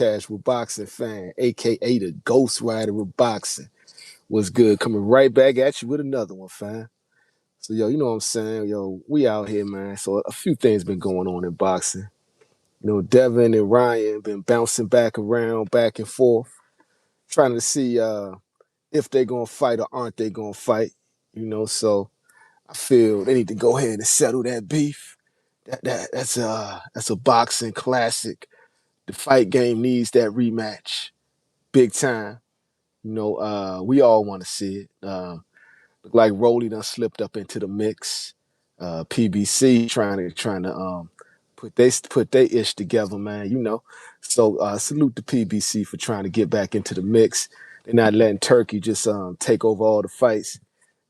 casual boxing fan, aka the Ghost Rider of boxing. Was good. Coming right back at you with another one, fam. So yo, you know what I'm saying? Yo, we out here, man. So a few things been going on in boxing. You know, Devin and Ryan been bouncing back around, back and forth, trying to see if they gonna fight or aren't they gonna fight. You know, so I feel they need to go ahead and settle that beef. That's a boxing classic. The fight game needs that rematch, big time. You know, we all want to see it. Look like Rolly done slipped up into the mix. PBC trying to put they ish together, man. You know, so salute to PBC for trying to get back into the mix. They're not letting Turkey just take over all the fights.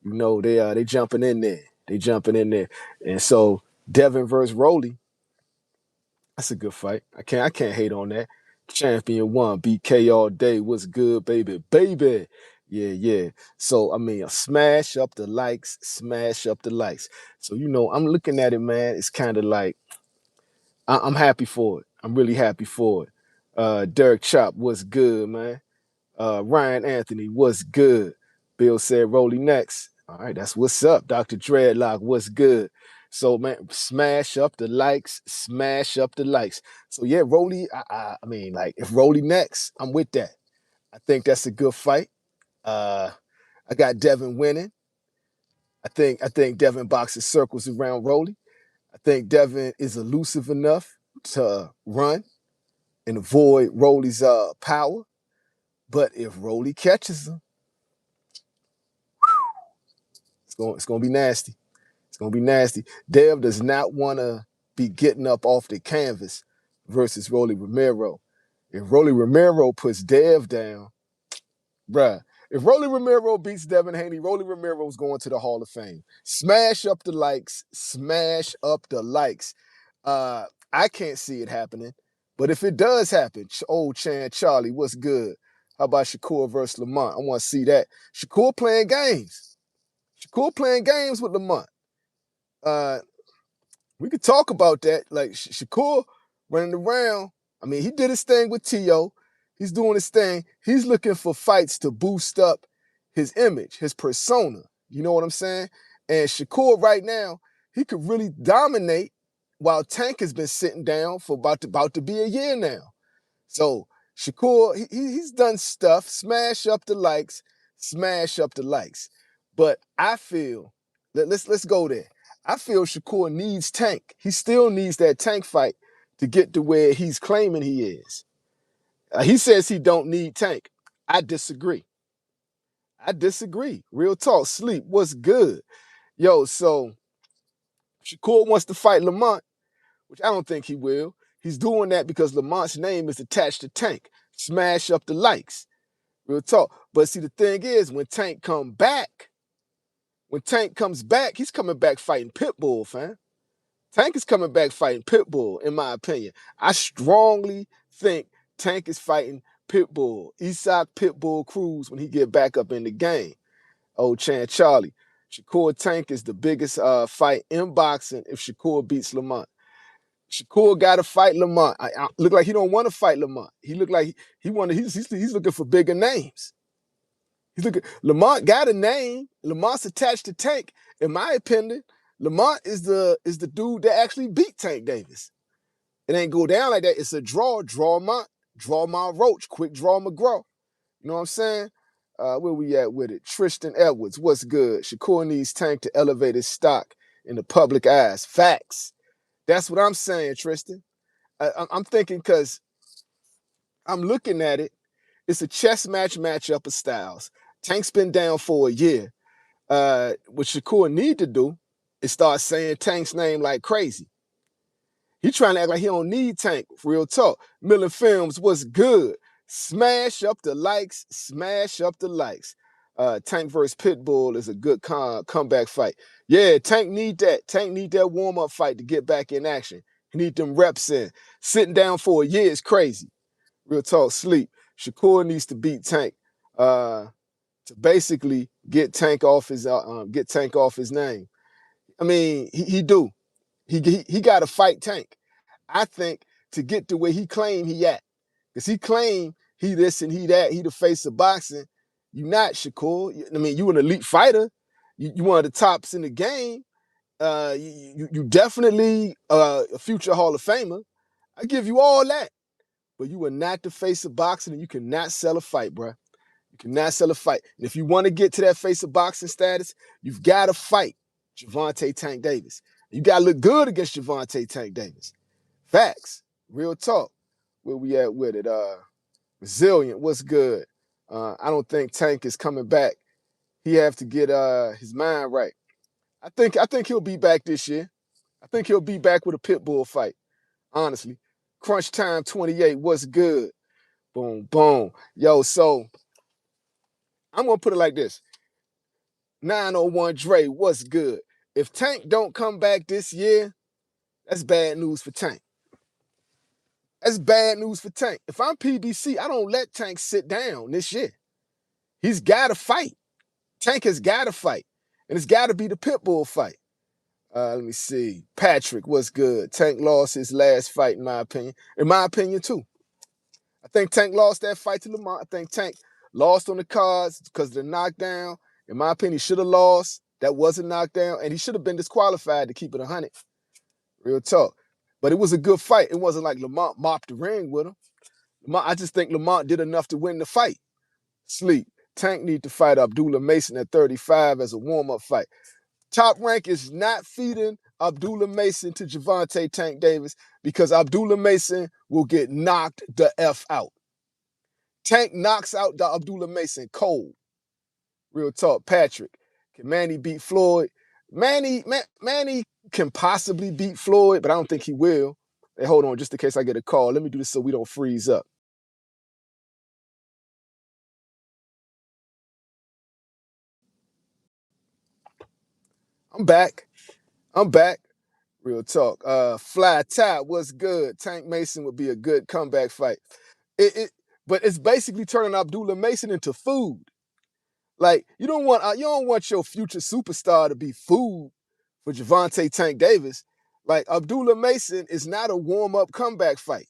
You know, they jumping in there. They jumping in there, and so Devin versus Rolly. That's a good fight. I can't hate on that. Champion one, BK all day. What's good, baby? Baby. Yeah, yeah. So I mean, smash up the likes, smash up the likes. So you know, I'm looking at it, man. It's kind of like I'm happy for it. I'm really happy for it. Derek Chop, what's good, man? Ryan Anthony, what's good? Bill said, Rolly next. All right, that's what's up. Dr. Dreadlock, what's good? So, man, smash up the likes, smash up the likes. So, yeah, Rolly, I mean, like, if Rolly next, I'm with that. I think that's a good fight. Uh, I got Devin winning. I think Devin boxes circles around Rolly. I think Devin is elusive enough to run and avoid Rolly's power. But if Rolly catches him, it's gonna be nasty. It's gonna be nasty. Dev does not want to be getting up off the canvas versus Rolly Romero. If Rolly Romero puts Dev down, bruh. If Rolly Romero beats Devin Haney, Rolly Romero's going to the Hall of Fame. Smash up the likes. Smash up the likes. I can't see it happening, but if it does happen, old Chan Charlie, what's good? How about Shakur versus Lamont? I want to see that. Shakur playing games. Shakur playing games with Lamont. Uh, we could talk about that. Like Shakur running around. I mean, he did his thing with T.O. He's doing his thing. He's looking for fights to boost up his image, his persona. You know what I'm saying? And Shakur right now, he could really dominate while Tank has been sitting down for about to be a year now. So Shakur, he's done stuff. Smash up the likes, smash up the likes. But I feel, let's go there. I feel Shakur needs Tank. He still needs that Tank fight to get to where he's claiming he is. He says he don't need Tank. I disagree. I disagree. Real talk. Sleep. What's good? Yo, so Shakur wants to fight Lamont, which I don't think he will. He's doing that because Lamont's name is attached to Tank. Smash up the likes. Real talk. But see, the thing is, when Tank comes back, he's coming back fighting Pitbull, fam. Tank is coming back fighting Pitbull, in my opinion. I strongly think Tank is fighting Pitbull. Isak Pitbull Cruz when he get back up in the game. Old Chan Charlie. Shakur Tank is the biggest fight in boxing if Shakur beats Lamont. Shakur got to fight Lamont. I look like he don't want to fight Lamont. He look like he's looking for bigger names. Lamont got a name. Lamont's attached to Tank. In my opinion, Lamont is the dude that actually beat Tank Davis. It ain't go down like that. It's a draw. Draw my Roach. Quick draw McGraw. You know what I'm saying? Where we at with it? Tristan Edwards, what's good? Shakur needs Tank to elevate his stock in the public eyes. Facts. That's what I'm saying, Tristan. I'm thinking because I'm looking at it. It's a chess matchup of styles. Tank's been down for a year. What Shakur need to do is start saying Tank's name like crazy. He trying to act like he don't need Tank. Real talk. Miller Films, what's good? Smash up the likes. Smash up the likes. Tank versus Pitbull is a good comeback fight. Yeah, Tank need that. Tank need that warm-up fight to get back in action. He need them reps in. Sitting down for a year is crazy. Real talk, sleep. Shakur needs to beat Tank to basically get Tank off his name. I mean, he do. He got to fight Tank. I think to get to where he claimed he at, Because he claimed he this and he that, he the face of boxing. You not, Shakur. I mean, you an elite fighter. You one of the tops in the game. You definitely a future Hall of Famer. I give you all that. But you are not the face of boxing, and you cannot sell a fight, bro. You cannot sell a fight. And if you want to get to that face of boxing status, you've got to fight Gervonta Tank Davis. You got to look good against Gervonta Tank Davis. Facts. Real talk. Where we at with it? Resilient. What's good? I don't think Tank is coming back. He have to get his mind right. I think he'll be back this year. I think he'll be back with a pit bull fight. Honestly. Crunch Time 28. What's good? Boom, boom. Yo, so I'm gonna put it like this. 901 Dre, what's good? If Tank don't come back this year, that's bad news for Tank. That's bad news for Tank. If I'm PBC, I don't let Tank sit down this year. He's got to fight. Tank has got to fight. And it's got to be the Pitbull fight. Let me see. Patrick, what's good? Tank lost his last fight, in my opinion. In my opinion, too. I think Tank lost that fight to Lamont. I think Tank lost on the cards because of the knockdown. In my opinion, he should have lost. That was a knockdown. And he should have been disqualified to keep it 100. Real talk. But it was a good fight. It wasn't like Lamont mopped the ring with him. I just think Lamont did enough to win the fight. Sleep. Tank need to fight Abdullah Mason at 35 as a warm-up fight. Top Rank is not feeding Abdullah Mason to Gervonta Tank Davis because Abdullah Mason will get knocked the F out. Tank knocks out the Abdullah Mason cold. Real talk. Patrick. Can Manny beat Floyd? Manny can possibly beat Floyd, but I don't think he will. Hey, hold on, just in case I get a call. Let me do this so we don't freeze up. I'm back. Real talk. Fly Top, what's good? Tank Mason would be a good comeback fight. But it's basically turning Abdullah Mason into food. Like you don't want your future superstar to be food for Gervonta Tank Davis. Like Abdullah Mason is not a warm-up comeback fight.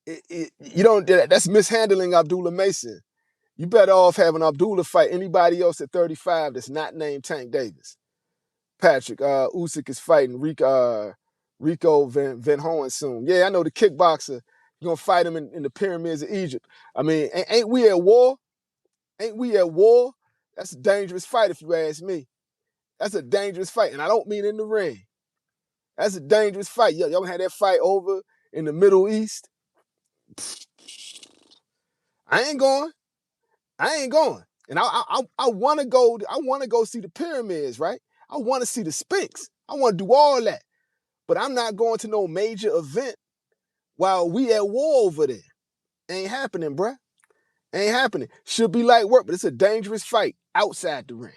You don't. That's mishandling Abdullah Mason. You better off having Abdullah fight anybody else at 35 that's not named Tank Davis. Patrick, Usyk is fighting Rico Van Hoen soon. Yeah, I know the kickboxer. You're gonna fight him in the pyramids of Egypt. I mean, ain't we at war? Ain't we at war? That's a dangerous fight if you ask me. That's a dangerous fight, and I don't mean in the ring. That's a dangerous fight. Y'all had that fight over in the Middle East. I ain't going. And I want to go. I want to go see the pyramids, right? I want to see the Sphinx. I want to do all that. But I'm not going to no major event while we at war over there. Ain't happening, bruh. Ain't happening. Should be light work, but it's a dangerous fight outside the ring.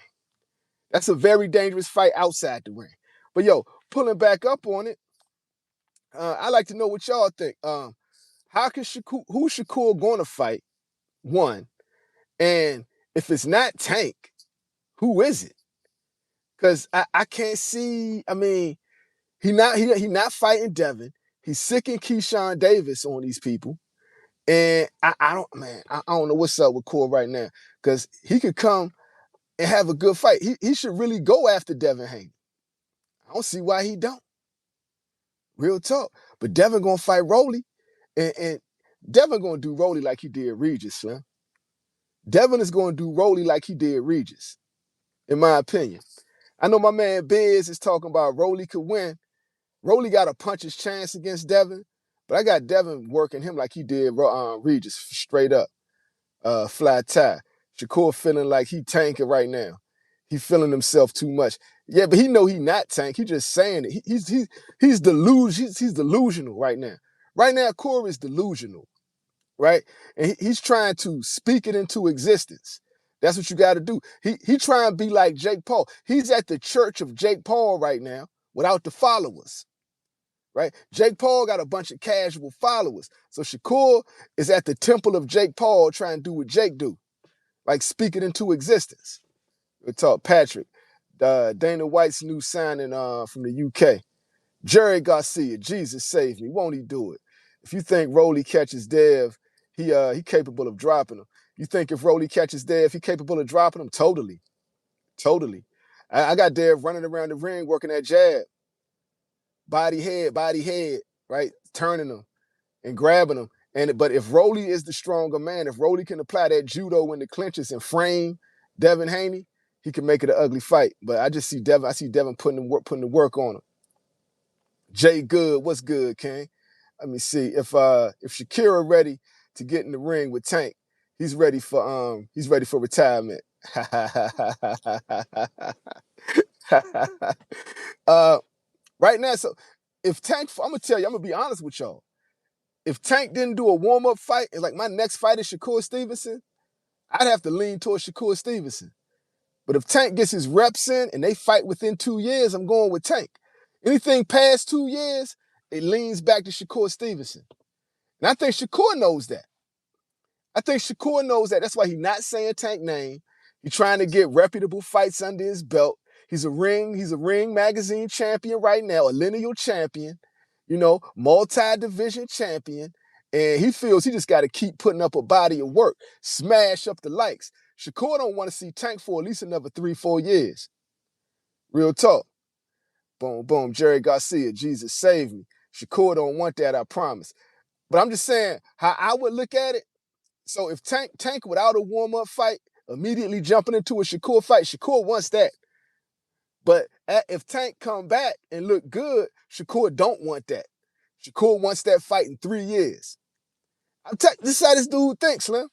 That's a very dangerous fight outside the ring. But yo, pulling back up on it, I like to know what y'all think. Who's Shakur going to fight? One, and if it's not Tank, who is it? Because I can't see. I mean, he not fighting Devin. He's sicking Keyshawn Davis on these people. And I don't know what's up with Core right now. Because he could come and have a good fight. He should really go after Devin Haney. I don't see why he don't. Real talk. But Devin gonna fight Rolly. And Devin gonna do Rolly like he did Regis, Slim. Devin is gonna do Rolly like he did Regis, in my opinion. I know my man Biz is talking about Rolly could win. Rolly got a puncher's chance against Devin, but I got Devin working him like he did Regis, straight up. Fly tie. Shakur feeling like he tanking right now. He feeling himself too much. Yeah, but he know he not tank. He just saying it. He's delusional right now. Right now, Corey is delusional, right? And he's trying to speak it into existence. That's what you got to do. He trying to be like Jake Paul. He's at the church of Jake Paul right now without the followers, right? Jake Paul got a bunch of casual followers. So Shakur is at the temple of Jake Paul trying to do what Jake do, like speak it into existence. We'll talk Patrick. Dana White's new signing from the UK. Jerry Garcia, Jesus save me. Won't he do it? If you think Rolly catches Dev, he capable of dropping him. You think if Rolly catches Dev, he capable of dropping him? Totally. Totally. I got Dev running around the ring working that jab. Body, head, right? Turning him and grabbing him. But if Rolly is the stronger man, if Rolly can apply that judo in the clinches and frame Devin Haney, he can make it an ugly fight. But I just see Devin. I see Devin putting the work on him. Jay Good, what's good, King? Let me see if Shakira ready to get in the ring with Tank, he's ready for retirement. Right now, so if Tank, I'm gonna tell you, I'm gonna be honest with y'all. If Tank didn't do a warm-up fight, and like my next fight is Shakur Stevenson, I'd have to lean towards Shakur Stevenson. But if Tank gets his reps in and they fight within 2 years, I'm going with Tank. Anything past 2 years, it leans back to Shakur Stevenson. And I think Shakur knows that. That's why he's not saying Tank name. He's trying to get reputable fights under his belt. He's a ring magazine champion right now, a lineal champion, multi-division champion. And he feels he just got to keep putting up a body of work, smash up the likes. Shakur don't want to see Tank for at least another 3-4 years. Real talk. Boom, boom. Jerry Garcia, Jesus save me. Shakur don't want that, I promise. But I'm just saying how I would look at it. So if Tank without a warm-up fight, immediately jumping into a Shakur fight, Shakur wants that. But if Tank come back and look good, Shakur don't want that. Shakur wants that fight in 3 years. This is how this dude thinks, Slim.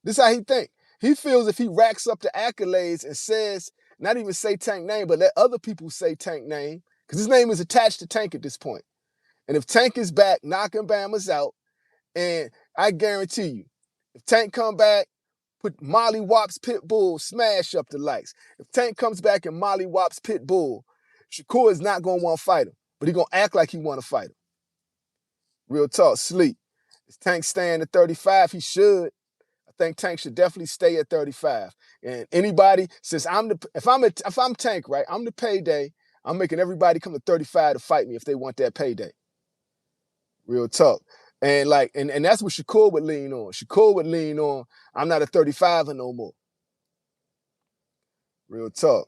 This is how he think. He feels if he racks up the accolades and says, not even say Tank name, but let other people say Tank name, because his name is attached to Tank at this point. And if Tank is back, knocking Bama's out, and I guarantee you, if Tank come back, put Molly Wop's Pitbull, smash up the likes. If Tank comes back and Molly Wop's Pitbull, Shakur is not going to want to fight him, but he going to act like he want to fight him. Real talk, sleep. Is Tank staying at 35? He should. I think Tank should definitely stay at 35. And anybody, since if I'm Tank, right, I'm the payday, I'm making everybody come to 35 to fight me if they want that payday. Real talk. And that's what Shakur would lean on. Shakur would lean on, I'm not a 35er no more. Real talk.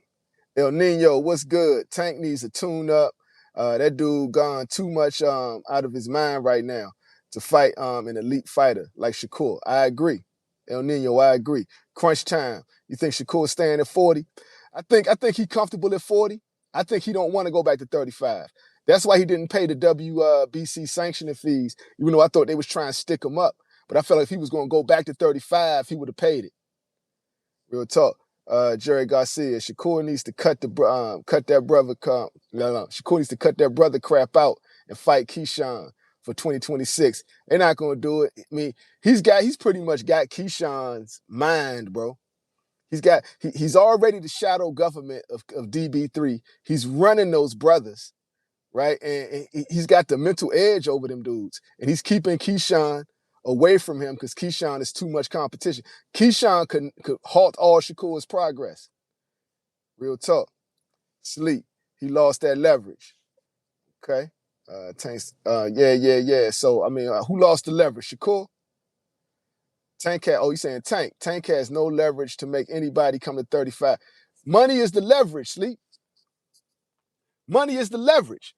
El Nino, what's good? Tank needs a tune up. That dude gone too much out of his mind right now to fight an elite fighter like Shakur. I agree. El Nino, I agree. Crunch time. You think Shakur's staying at 40? I think he's comfortable at 40. I think he don't want to go back to 35. That's why he didn't pay the WBC sanctioning fees, even though I thought they was trying to stick him up. But I felt like if he was going to go back to 35, he would have paid it. Real talk. Jerry Garcia, Shakur needs to cut that brother. Shakur needs to cut that brother crap out and fight Keyshawn for 2026. They're not going to do it. I mean, he's pretty much got Keyshawn's mind, bro. He's already the shadow government of DB3. He's running those brothers. Right? And he's got the mental edge over them dudes. And he's keeping Keyshawn away from him because Keyshawn is too much competition. Keyshawn could halt all Shakur's progress. Real talk. Sleep. He lost that leverage. Okay? Tank's, yeah. So, I mean, who lost the leverage? Shakur? Tank had, you saying Tank. Tank has no leverage to make anybody come to 35. Money is the leverage, Sleep. Money is the leverage.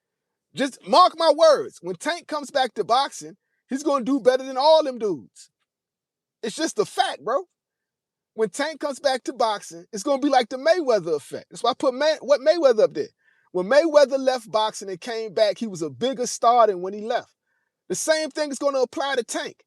Just mark my words. When Tank comes back to boxing, he's going to do better than all them dudes. It's just a fact, bro. When Tank comes back to boxing, it's going to be like the Mayweather effect. That's why I put Mayweather up there. When Mayweather left boxing and came back, he was a bigger star than when he left. The same thing is going to apply to Tank.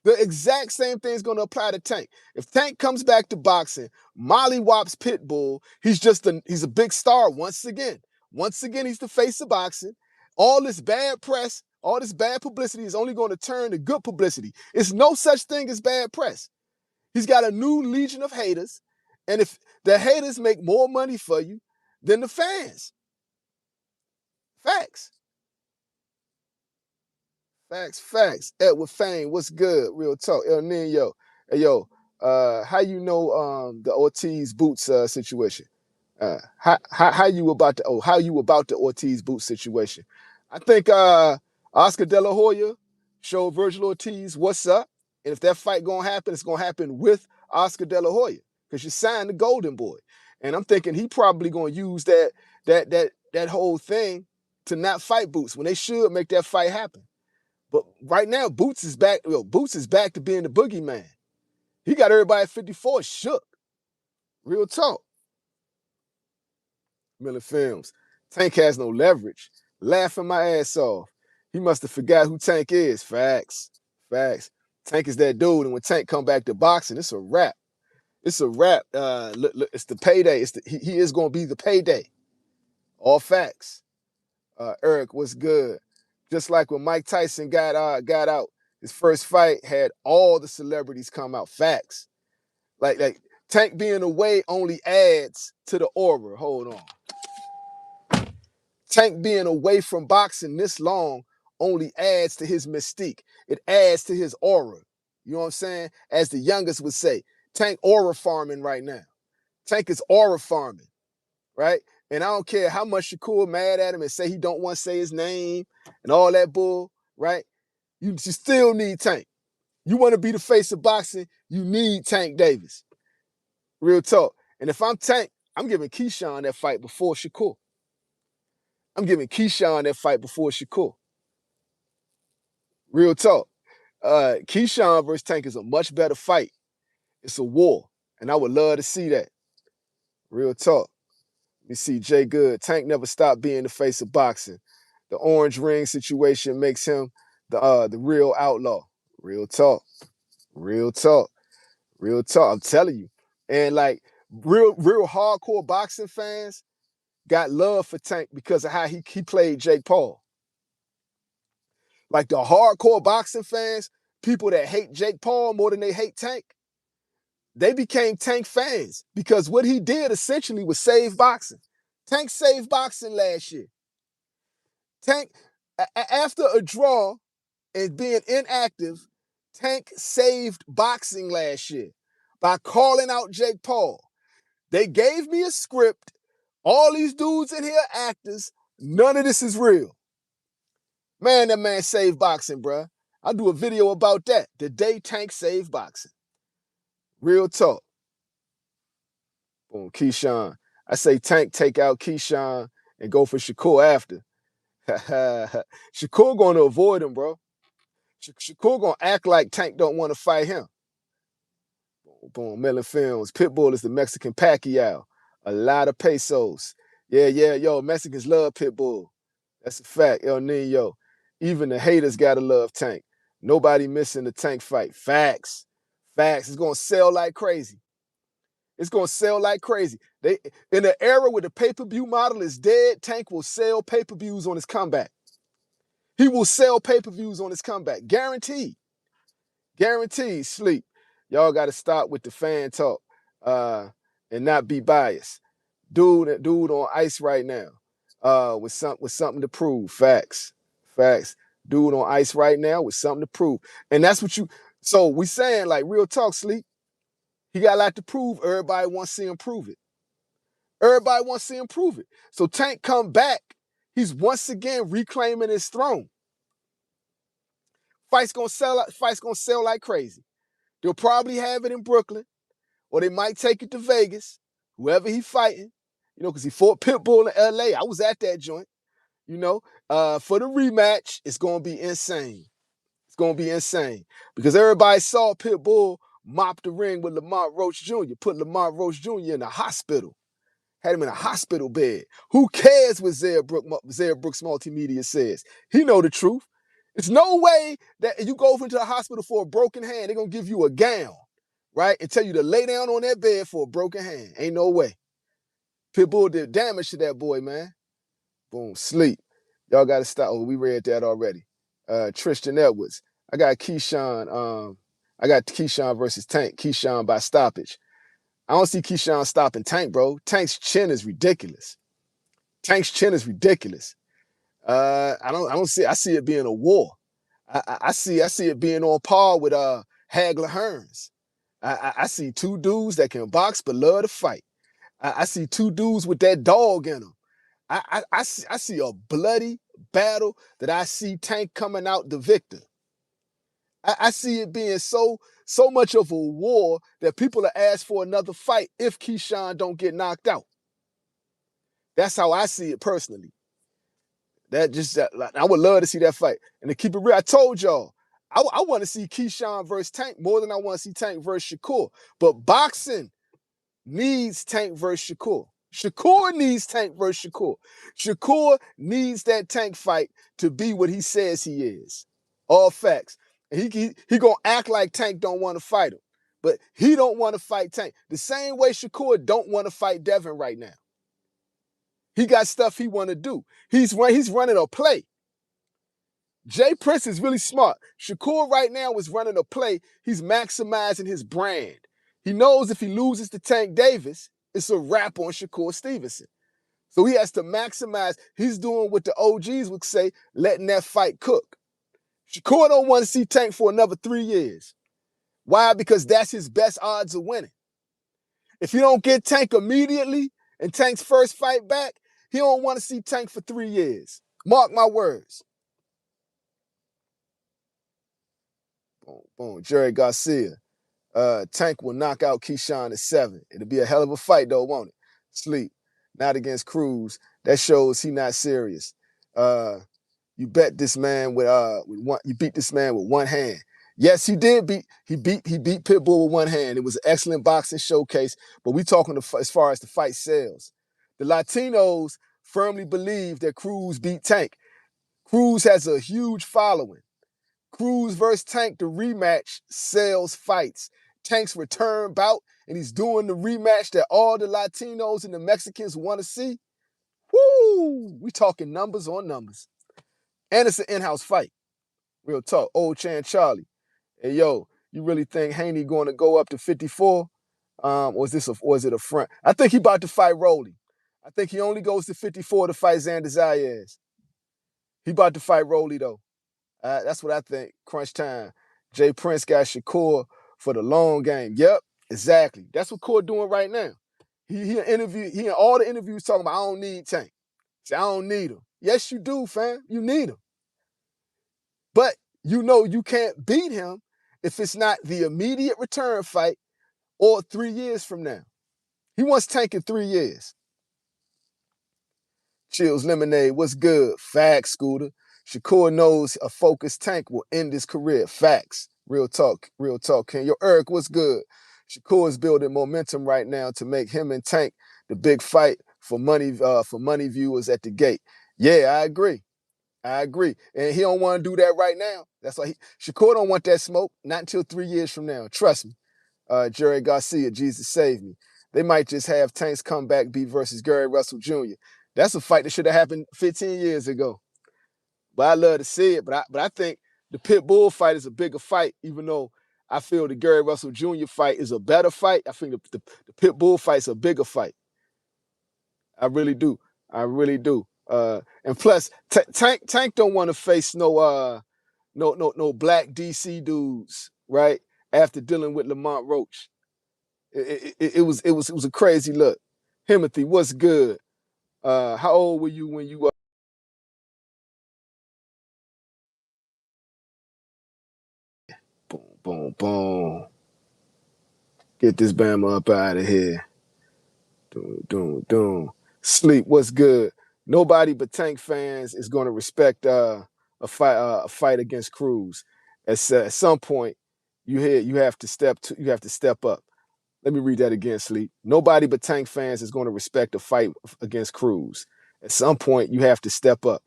The exact same thing is going to apply to Tank. If Tank comes back to boxing, Molly Wop's Pitbull, he's a big star once again. Once again, he's the face of boxing. All this bad press, all this bad publicity is only going to turn to good publicity. It's no such thing as bad press. He's got a new legion of haters. And if the haters make more money for you than the fans. Facts. Facts. Edward Fane, what's good? Real talk. El Nino. Hey, yo, how you know the Ortiz Boots situation? How you about the Ortiz Boots situation? I think Oscar De La Hoya showed Virgil Ortiz what's up. And if that fight gonna happen, it's gonna happen with Oscar De La Hoya because you signed the Golden Boy. And I'm thinking he probably gonna use that whole thing to not fight Boots when they should make that fight happen. But right now, Boots is back. Boots is back to being the boogeyman. He got everybody at 54 shook. Real talk. Miller Films. Tank has no leverage. Laughing my ass off. He must have forgot who Tank is. Facts. Facts. Tank is that dude, and when Tank come back to boxing, it's a wrap. It's a wrap. Look, it's the payday. He is going to be the payday. All facts. Eric, what's good? Just like when Mike Tyson got out, his first fight had all the celebrities come out. Facts. Like Tank being away only adds to the aura. Hold on. Tank being away from boxing this long only adds to his mystique. It adds to his aura. You know what I'm saying? As the youngest would say, Tank aura farming right now. Tank is aura farming, right? And I don't care how much Shakur mad at him and say he don't want to say his name and all that bull, right? You still need Tank. You want to be the face of boxing, you need Tank Davis. Real talk. And if I'm Tank, I'm giving Keyshawn that fight before Shakur. I'm giving Keyshawn that fight before Shakur. Real talk. Keyshawn versus Tank is a much better fight. It's a war. And I would love to see that. Real talk. Let me see Jay Good. Tank never stopped being the face of boxing. The orange ring situation makes him the real outlaw. Real talk. Real talk. Real talk. I'm telling you. And like real hardcore boxing fans got love for Tank because of how he played Jake Paul. Like the hardcore boxing fans, people that hate Jake Paul more than they hate Tank, they became Tank fans because what he did essentially was save boxing. Tank saved boxing last year. Tank, after a draw and being inactive, Tank saved boxing last year by calling out Jake Paul. They gave me a script. All these dudes in here are actors. None of this is real. Man, that man saved boxing, bruh. I'll do a video about that. The day Tank saved boxing. Real talk. Boom, Keyshawn. I say Tank take out Keyshawn and go for Shakur after. Shakur going to avoid him, bro. Shakur going to act like Tank don't want to fight him. Boom, Miller Films. Pitbull is the Mexican Pacquiao. A lot of pesos. Yeah, yo, Mexicans love Pitbull. That's a fact, El Nino. Even the haters gotta love Tank. Nobody missing the Tank fight. Facts. Facts. It's gonna sell like crazy. It's gonna sell like crazy. They in an era where the pay-per-view model is dead, Tank will sell pay-per-views on his comeback. He will sell pay-per-views on his comeback. Guaranteed. Guaranteed. Sleep. Y'all gotta stop with the fan talk and not be biased. Dude on ice right now. With something to prove. Facts. Dude on ice right now with something to prove. And that's what so we saying like real talk, Sleep. He got a lot to prove. Everybody wants to see him prove it. Everybody wants to see him prove it. So Tank come back. He's once again reclaiming his throne. Fight's gonna sell like crazy. They'll probably have it in Brooklyn, or they might take it to Vegas. Whoever he fighting, because he fought Pitbull in LA. I was at that joint. For the rematch, it's gonna be insane. It's gonna be insane because everybody saw Pitbull mop the ring with Lamont Roach Jr. Put Lamont Roach Jr. in the hospital. Had him in a hospital bed. Who cares what Zed Brooks Multimedia says? He know the truth. It's no way that you go into the hospital for a broken hand, they're gonna give you a gown, right? And tell you to lay down on that bed for a broken hand. Ain't no way. Pitbull did damage to that boy, man. Boom, sleep. Y'all gotta stop. Oh, we read that already. Tristan Edwards. I got Keyshawn versus Tank. Keyshawn by stoppage. I don't see Keyshawn stopping Tank, bro. Tank's chin is ridiculous. Tank's chin is ridiculous. I see it being a war. I see it being on par with Hagler Hearns. I see two dudes that can box but love to fight. I see two dudes with that dog in them. I see a bloody battle that I see Tank coming out the victor. I see it being so much of a war that people will ask for another fight if Keyshawn don't get knocked out. That's how I see it personally. I would love to see that fight. And to keep it real, I told y'all, I want to see Keyshawn versus Tank more than I want to see Tank versus Shakur. But boxing needs Tank versus Shakur. Shakur needs Tank versus Shakur. Shakur needs that Tank fight to be what he says he is. All facts. And he gonna act like Tank don't want to fight him. But he don't want to fight Tank. The same way Shakur don't want to fight Devin right now. He got stuff he want to do. He's running a play. Jay Prince is really smart. Shakur right now is running a play. He's maximizing his brand. He knows if he loses to Tank Davis, it's a wrap on Shakur Stevenson. So he has to maximize. He's doing what the OGs would say, letting that fight cook. Shakur don't want to see Tank for another 3 years. Why? Because that's his best odds of winning. If you don't get Tank immediately in Tank's first fight back, he don't want to see Tank for 3 years. Mark my words. Boom, boom. Jerry Garcia. Tank will knock out Keyshawn at 7. It'll be a hell of a fight, though, won't it? Sleep. Not against Cruz. That shows he not serious. You bet this man with one. You beat this man with one hand. Yes, he did beat. He beat Pitbull with one hand. It was an excellent boxing showcase. But we talking as far as the fight sales. The Latinos firmly believe that Cruz beat Tank. Cruz has a huge following. Cruz versus Tank, the rematch, sells fights. Tank's return bout, and he's doing the rematch that all the Latinos and the Mexicans want to see. Woo! We talking numbers on numbers. And it's an in-house fight. Real talk. Old Chan Charlie. Hey, yo, you really think Haney going to go up to 54? Or is it a front? I think he about to fight Rolly. I think he only goes to 54 to fight Xander Zayas. He about to fight Rolly, though. That's what I think. Crunch time. Jay Prince got Shakur for the long game. Yep, exactly. That's what Core doing right now. He in all the interviews talking about, I don't need Tank. Say, I don't need him. Yes, you do, fam. You need him. But you know you can't beat him if it's not the immediate return fight or 3 years from now. He wants Tank in 3 years. Chills Lemonade, what's good? Facts, Scooter. Shakur knows a focused Tank will end his career. Facts. Real talk, Ken. Yo, Eric, what's good? Shakur is building momentum right now to make him and Tank the big fight for money viewers at the gate. Yeah, I agree. And he don't want to do that right now. That's why Shakur don't want that smoke, not until 3 years from now. Trust me. Jerry Garcia, Jesus save me. They might just have Tank's comeback beat versus Gary Russell Jr. That's a fight that should have happened 15 years ago. But I love to see it. But I think the Pitbull fight is a bigger fight, even though I feel the Gary Russell Jr. fight is a better fight. I think the Pitbull fight's a bigger fight. I really do. And plus, Tank don't want to face no black DC dudes, right? After dealing with Lamont Roach. It was a crazy look. Timothy, what's good? How old were you when you boom, boom. Get this Bama up out of here. Doom. Sleep, what's good? Nobody but Tank fans is going to respect a fight against Cruz. At some point, you have to step up. Let me read that again, Sleep. Nobody but Tank fans is going to respect a fight against Cruz. At some point, you have to step up.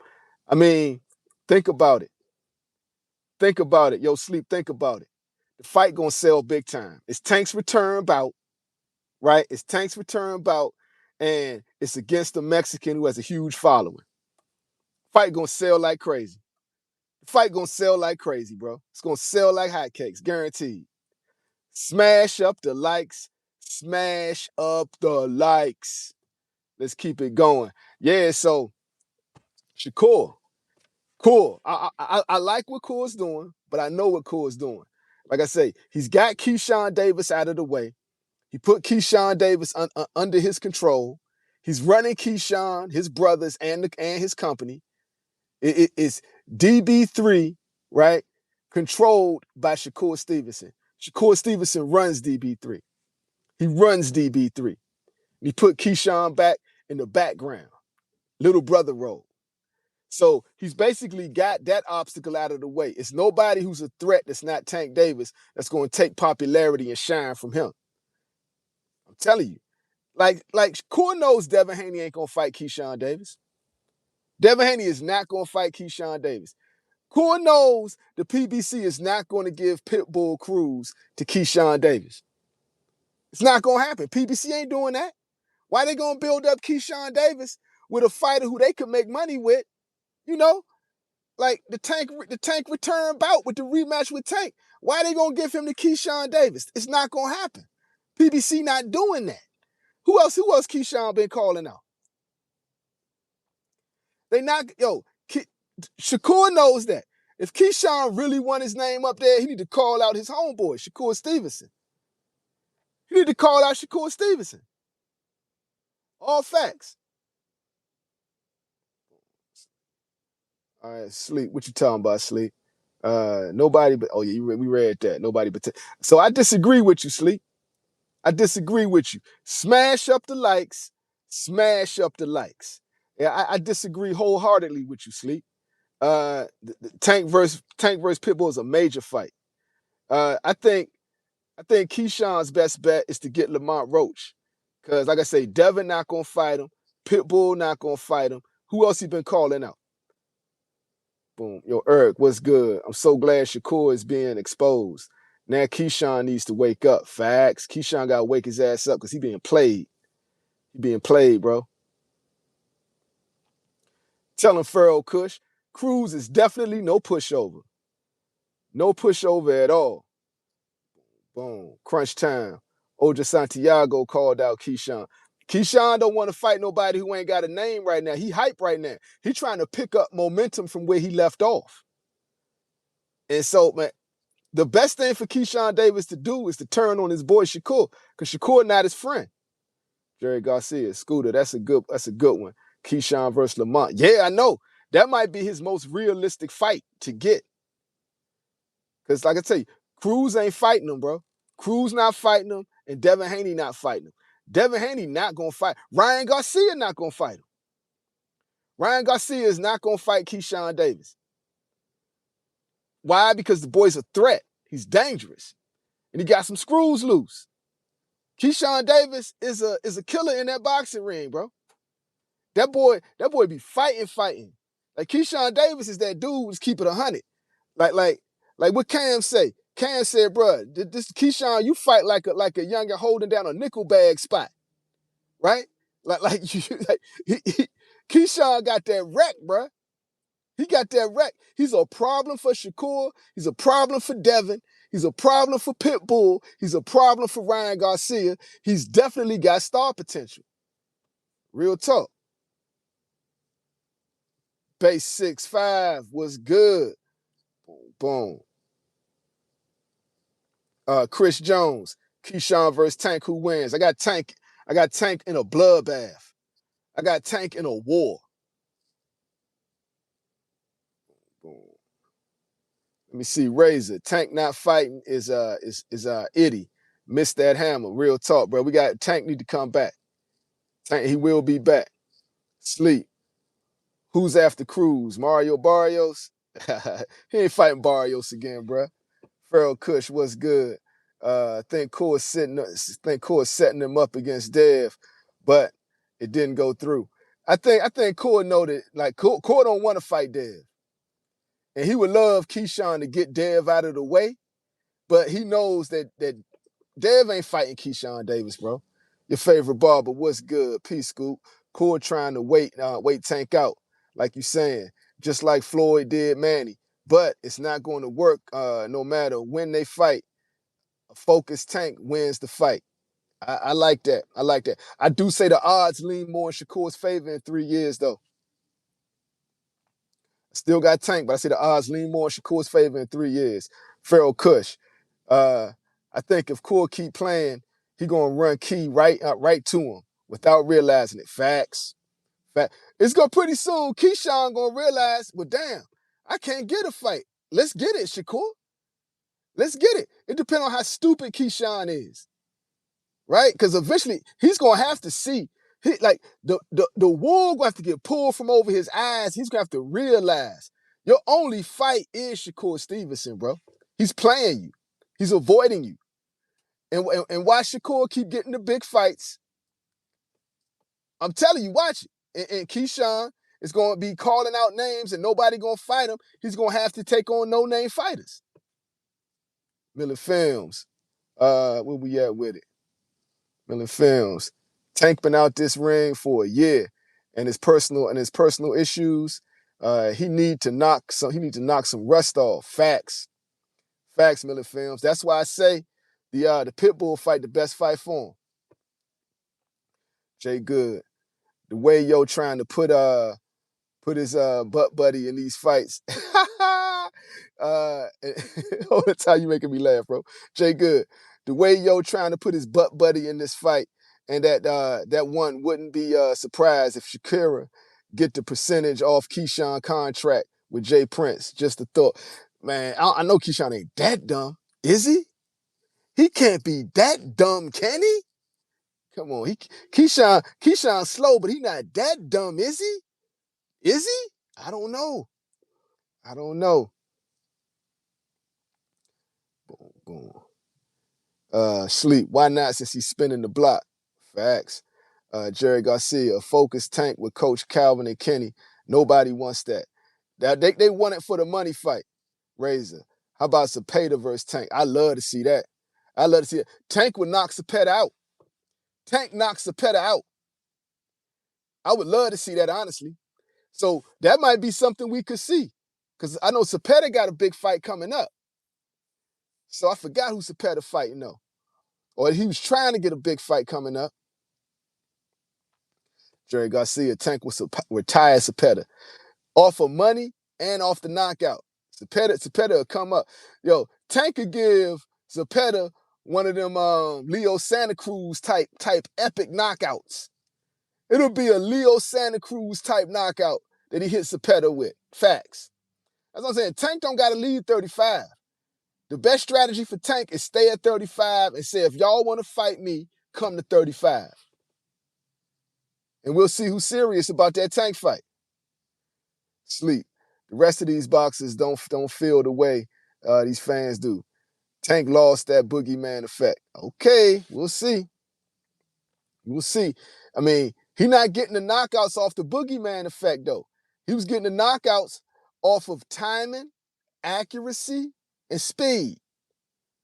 I mean, think about it. Yo, Sleep, think about it. The fight going to sell big time. It's Tank's return bout, right? It's Tank's return bout, and it's against a Mexican who has a huge following. Fight going to sell like crazy. The fight going to sell like crazy, bro. It's going to sell like hotcakes, guaranteed. Smash up the likes. Smash up the likes. Let's keep it going. Yeah, so Shakur, cool. I like what Core's doing, but I know what Core's doing. Like I say, he's got Keyshawn Davis out of the way. He put Keyshawn Davis under his control. He's running Keyshawn, his brothers, and his company. It's DB3, right? Controlled by Shakur Stevenson. Shakur Stevenson runs DB3. He runs DB3. He put Keyshawn back in the background, little brother role. So he's basically got that obstacle out of the way. It's nobody who's a threat that's not Tank Davis that's going to take popularity and shine from him. I'm telling you. Like Core knows Devin Haney ain't going to fight Keyshawn Davis. Devin Haney is not going to fight Keyshawn Davis. Core knows the PBC is not going to give Pitbull Cruz to Keyshawn Davis. It's not going to happen. PBC ain't doing that. Why they going to build up Keyshawn Davis with a fighter who they could make money with? You know, like the Tank return bout with the rematch with Tank. Why they going to give him to Keyshawn Davis? It's not going to happen. PBC not doing that. Who else Keyshawn been calling out? They not, Shakur knows that. If Keyshawn really want his name up there, he need to call out his homeboy, Shakur Stevenson. He need to call out Shakur Stevenson. All facts. All right, Sleep. What you talking about, Sleep? Nobody but, oh yeah, we read that. Nobody but, so I disagree with you, Sleep. I disagree with you. Smash up the likes. Smash up the likes. Yeah, I disagree wholeheartedly with you, Sleep. The Tank versus Pitbull is a major fight. I think Keyshawn's best bet is to get Lamont Roach. Because, like I say, Devin not going to fight him. Pitbull not going to fight him. Who else he been calling out? Boom. Yo, Eric, what's good? I'm so glad Shakur is being exposed. Now Keyshawn needs to wake up. Facts. Keyshawn got to wake his ass up because he being played. He being played, bro. Telling Pharaoh Kush, Cruz is definitely no pushover. No pushover at all. Boom. Crunch time. Oja Santiago called out Keyshawn. Keyshawn don't want to fight nobody who ain't got a name right now. He hype right now. He trying to pick up momentum from where he left off. And so, man, the best thing for Keyshawn Davis to do is to turn on his boy Shakur, because Shakur not his friend. Jerry Garcia, Scooter, that's a good one. Keyshawn versus Lamont. Yeah, I know. That might be his most realistic fight to get. Because, like I tell you, Cruz ain't fighting him, bro. Cruz not fighting him, and Devin Haney not fighting him. Devin Haney not going to fight. Ryan Garcia not going to fight him. Ryan Garcia is not going to fight Keyshawn Davis. Why? Because the boy's a threat. He's dangerous. And he got some screws loose. Keyshawn Davis is a killer in that boxing ring, bro. That boy be fighting. Like Keyshawn Davis is that dude who's keeping 100. Like what Cam say? Cam said, bro, this Keyshawn, you fight like a youngin holding down a nickel bag spot, right? Keyshawn got that wreck, bro. He got that wreck. He's a problem for Shakur. He's a problem for Devin. He's a problem for Pitbull. He's a problem for Ryan Garcia. He's definitely got star potential. Real talk. Base 6'5" was good. Boom. Chris Jones, Keyshawn versus Tank, who wins? I got Tank in a bloodbath. I got Tank in a war. Boom. Let me see. Razor. Tank not fighting is Itty. Missed that hammer. Real talk, bro. We got Tank need to come back. Tank, he will be back. Sleep. Who's after Cruz? Mario Barrios? He ain't fighting Barrios again, bro. Pharaoh Kush, what's good? I think Core's setting him up against Dev, but it didn't go through. I think Core know that, like, Core don't want to fight Dev. And he would love Keyshawn to get Dev out of the way, but he knows that Dev ain't fighting Keyshawn Davis, bro. Your favorite barber, what's good? Peace, Scoop. Core trying to wait Tank out, like you saying, just like Floyd did Manny. But it's not going to work no matter when they fight. A focused Tank wins the fight. I like that. I do say the odds lean more in Shakur's favor in 3 years, though. I still got Tank, but I say the odds lean more in Shakur's favor in 3 years. Pharaoh Kush. I think if Core keep playing, he gonna run Key right to him without realizing it. Facts. It's going pretty soon. Keyshawn gonna realize, well, damn, I can't get a fight. Let's get it, Shakur. Let's get it. It depends on how stupid Keyshawn is, right? Because eventually he's gonna have to see. Like the wool gonna have to get pulled from over his eyes. He's gonna have to realize your only fight is Shakur Stevenson, bro. He's playing you. He's avoiding you. And why Shakur keep getting the big fights? I'm telling you, watch it. And Keyshawn is going to be calling out names and nobody going to fight him. He's going to have to take on no-name fighters. Miller Films. Where we at with it? Miller Films. Tank been out this ring for a year. And his personal issues, he need to knock some rust off. Facts. Miller Films. That's why I say the Pitbull fight, the best fight for him. Jay Good. The way yo trying to put his butt buddy in these fights. All the time you making me laugh, bro. Jay Good. The way yo trying to put his butt buddy in this fight, and that one wouldn't be surprised if Shakira get the percentage off Keyshawn contract with Jay Prince. Just a thought. Man, I know Keyshawn ain't that dumb. Is he? He can't be that dumb, can he? Come on. Keyshawn slow, but he not that dumb, is he? Is he? I don't know. Boom, boom. Sleep. Why not since he's spinning the block? Facts. Jerry Garcia, a focused Tank with Coach Calvin and Kenny. Nobody wants that. They want it for the money fight. Razor. How about Cepeda versus Tank? I love to see that. Tank would knock Cepeda out. Tank knocks Cepeda out. I would love to see that, honestly. So that might be something we could see. Because I know Cepeda got a big fight coming up. So I forgot who Cepeda fighting though. Or he was trying to get a big fight coming up. Jerry Garcia, Tank will retire Cepeda. Off of money and off the knockout. Cepeda will come up. Yo, Tank could give Cepeda one of them Leo Santa Cruz type epic knockouts. It'll be a Leo Santa Cruz type knockout that he hits Cepeda with. Facts. That's what I'm saying. Tank don't got to leave 35. The best strategy for Tank is stay at 35 and say, if y'all want to fight me, come to 35. And we'll see who's serious about that Tank fight. Sleep. The rest of these boxers don't feel the way these fans do. Tank lost that boogeyman effect. Okay, we'll see. I mean, he not getting the knockouts off the boogeyman effect, though. He was getting the knockouts off of timing, accuracy, and speed,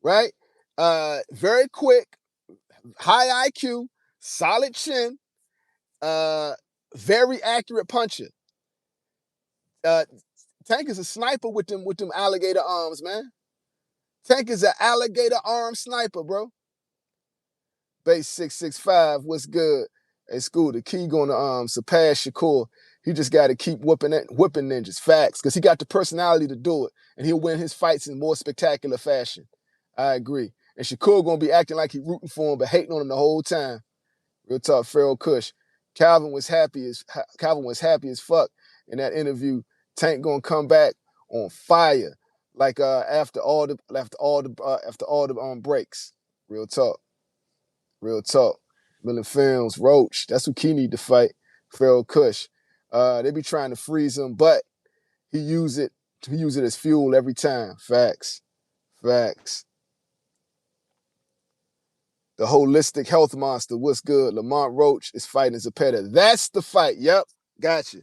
right? Very quick, high IQ, solid chin, very accurate puncher. Tank is a sniper with them alligator arms, man. Tank is an alligator arm sniper, bro. Base 665, what's good? Hey, School, the key gonna surpass Shakur. He just got to keep whipping ninjas. Facts, because he got the personality to do it, and he'll win his fights in more spectacular fashion. I agree. And Shakur gonna be acting like he rooting for him, but hating on him the whole time. Real talk, Pharaoh Kush. Calvin was happy as fuck in that interview. Tank gonna come back on fire, like after all the breaks. Real talk. Miller Films, Roach. That's who Key need to fight. Pharaoh Kush. They be trying to freeze him, but he use it as fuel every time. Facts. The holistic health monster. What's good? Lamont Roach is fighting Cepeda. That's the fight. Yep. Gotcha.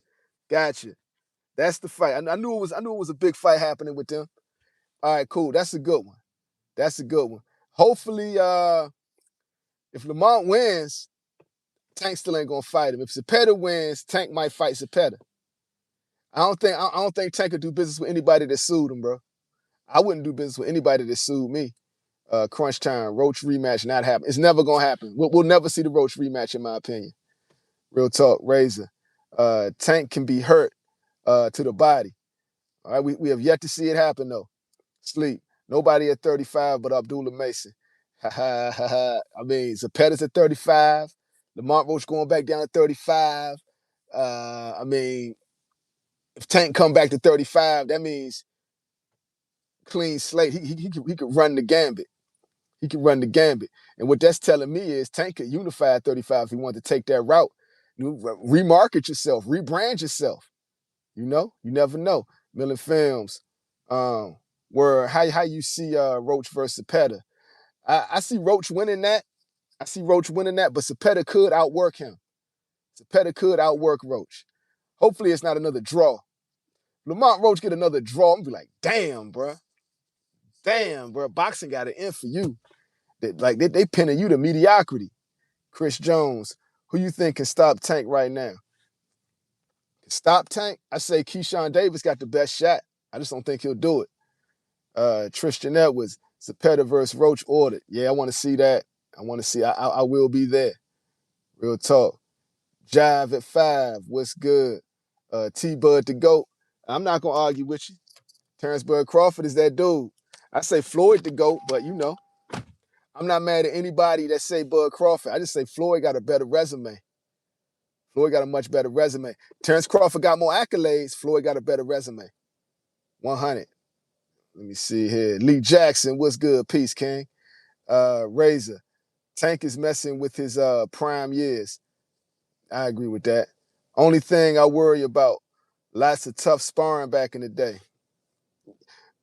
That's the fight. I knew it was a big fight happening with them. All right, cool. That's a good one. Hopefully, if Lamont wins, Tank still ain't gonna fight him. If Cepeda wins, Tank might fight Cepeda. I don't think Tank could do business with anybody that sued him, bro. I wouldn't do business with anybody that sued me. Crunch time, Roach rematch, not happen. It's never gonna happen. We'll never see the Roach rematch, in my opinion. Real talk, Razor. Tank can be hurt to the body. All right, we have yet to see it happen though. Sleep. Nobody at 35 but Abdullah Mason. I mean, Zepeda's at 35. Lamont Roach going back down to 35. I mean, if Tank come back to 35, that means clean slate. He could run the gambit. He can run the gambit. And what that's telling me is Tank could unify at 35 if he wanted to take that route. Remarket yourself, rebrand yourself. You never know. Millen Films, where how you see Roach versus Cepeda. I see Roach winning that. But Cepeda could outwork him. Cepeda could outwork Roach. Hopefully it's not another draw. Lamont Roach get another draw, I'm gonna be like, damn, bro. Damn, bro. Boxing got an end for you. They pinning you to mediocrity. Chris Jones, who you think can stop Tank right now? Stop Tank? I say Keyshawn Davis got the best shot. I just don't think he'll do it. Tristan Edwards, Cepeda versus Roach ordered. Yeah, I want to see that. I will be there. Real talk. Jive at 5. What's good? T-Bud the GOAT. I'm not going to argue with you. Terrence Bud Crawford is that dude. I say Floyd the GOAT, but I'm not mad at anybody that say Bud Crawford. I just say Floyd got a better resume. Floyd got a much better resume. Terrence Crawford got more accolades. Floyd got a better resume. 100. Let me see here. Lee Jackson, what's good? Peace, King. Razor. Tank is messing with his prime years. I agree with that. Only thing I worry about, lots of tough sparring back in the day.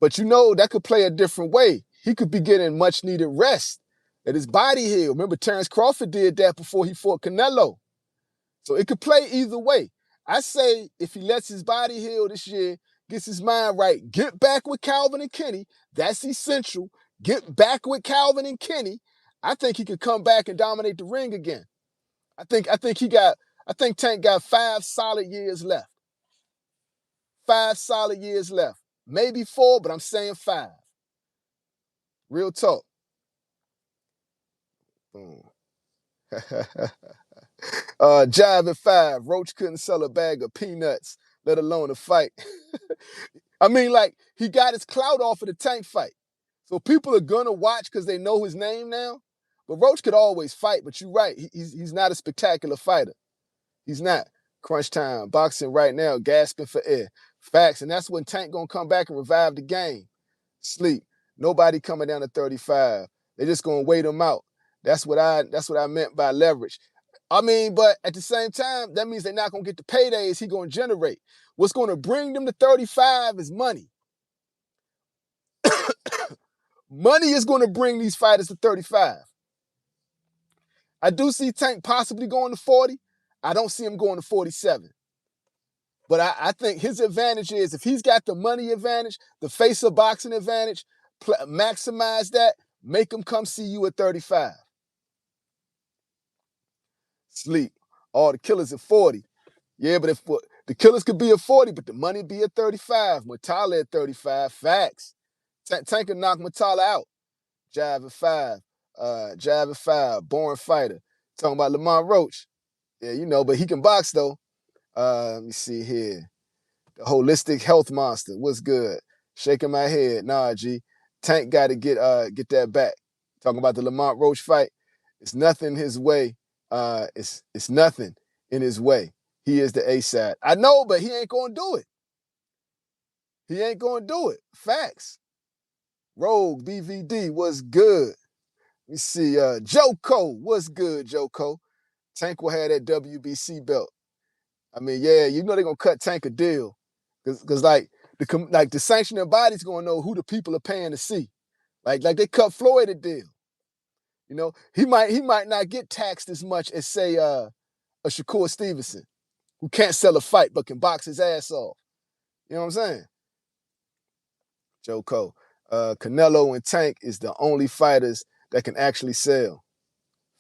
But that could play a different way. He could be getting much needed rest. Let his body heal. Remember, Terrence Crawford did that before he fought Canelo. So it could play either way. I say if he lets his body heal this year, gets his mind right, get back with Calvin and Kenny. That's essential. Get back with Calvin and Kenny. I think he could come back and dominate the ring again. I think Tank got 5 solid years left. 5 solid years left. Maybe 4, but I'm saying 5. Real talk. Jive at 5. Roach couldn't sell a bag of peanuts, let alone a fight. I mean, he got his clout off of the Tank fight. So people are going to watch because they know his name now. But Roach could always fight, but you're right. He's not a spectacular fighter. He's not. Crunch time. Boxing right now, gasping for air. Facts. And that's when Tank going to come back and revive the game. Sleep. Nobody coming down to 35. They're just going to wait him out. That's what I meant by leverage. I mean, but at the same time, that means they're not going to get the paydays he's going to generate. What's going to bring them to 35 is money. Money is going to bring these fighters to 35. I do see Tank possibly going to 40. I don't see him going to 47. But I think his advantage is if he's got the money advantage, the face of boxing advantage, maximize that, make him come see you at 35. Sleep. All the killers at 40. Yeah, but if the killers could be at 40, but the money be at 35. Matala at 35. Facts. Tank could knock Matala out. Jive at 5. Jive at 5. Boring fighter. Talking about Lamont Roach. Yeah, but he can box though. Let me see here. The holistic health monster. What's good? Shaking my head. Nah, G. Tank got to get that back. Talking about the Lamont Roach fight. It's nothing his way. It's nothing in his way. He is the A-side. I know, but he ain't gonna do it. He ain't gonna do it. Facts. Rogue BVD, what's good? Let me see. Joko, what's good, Joko? Tank will have that WBC belt. I mean, yeah, they're gonna cut Tank a deal. Cause the sanctioning body's gonna know who the people are paying to see. Like they cut Floyd a deal. He might not get taxed as much as say a Shakur Stevenson, who can't sell a fight but can box his ass off. You know what I'm saying? Joko. Canelo and Tank is the only fighters that can actually sell.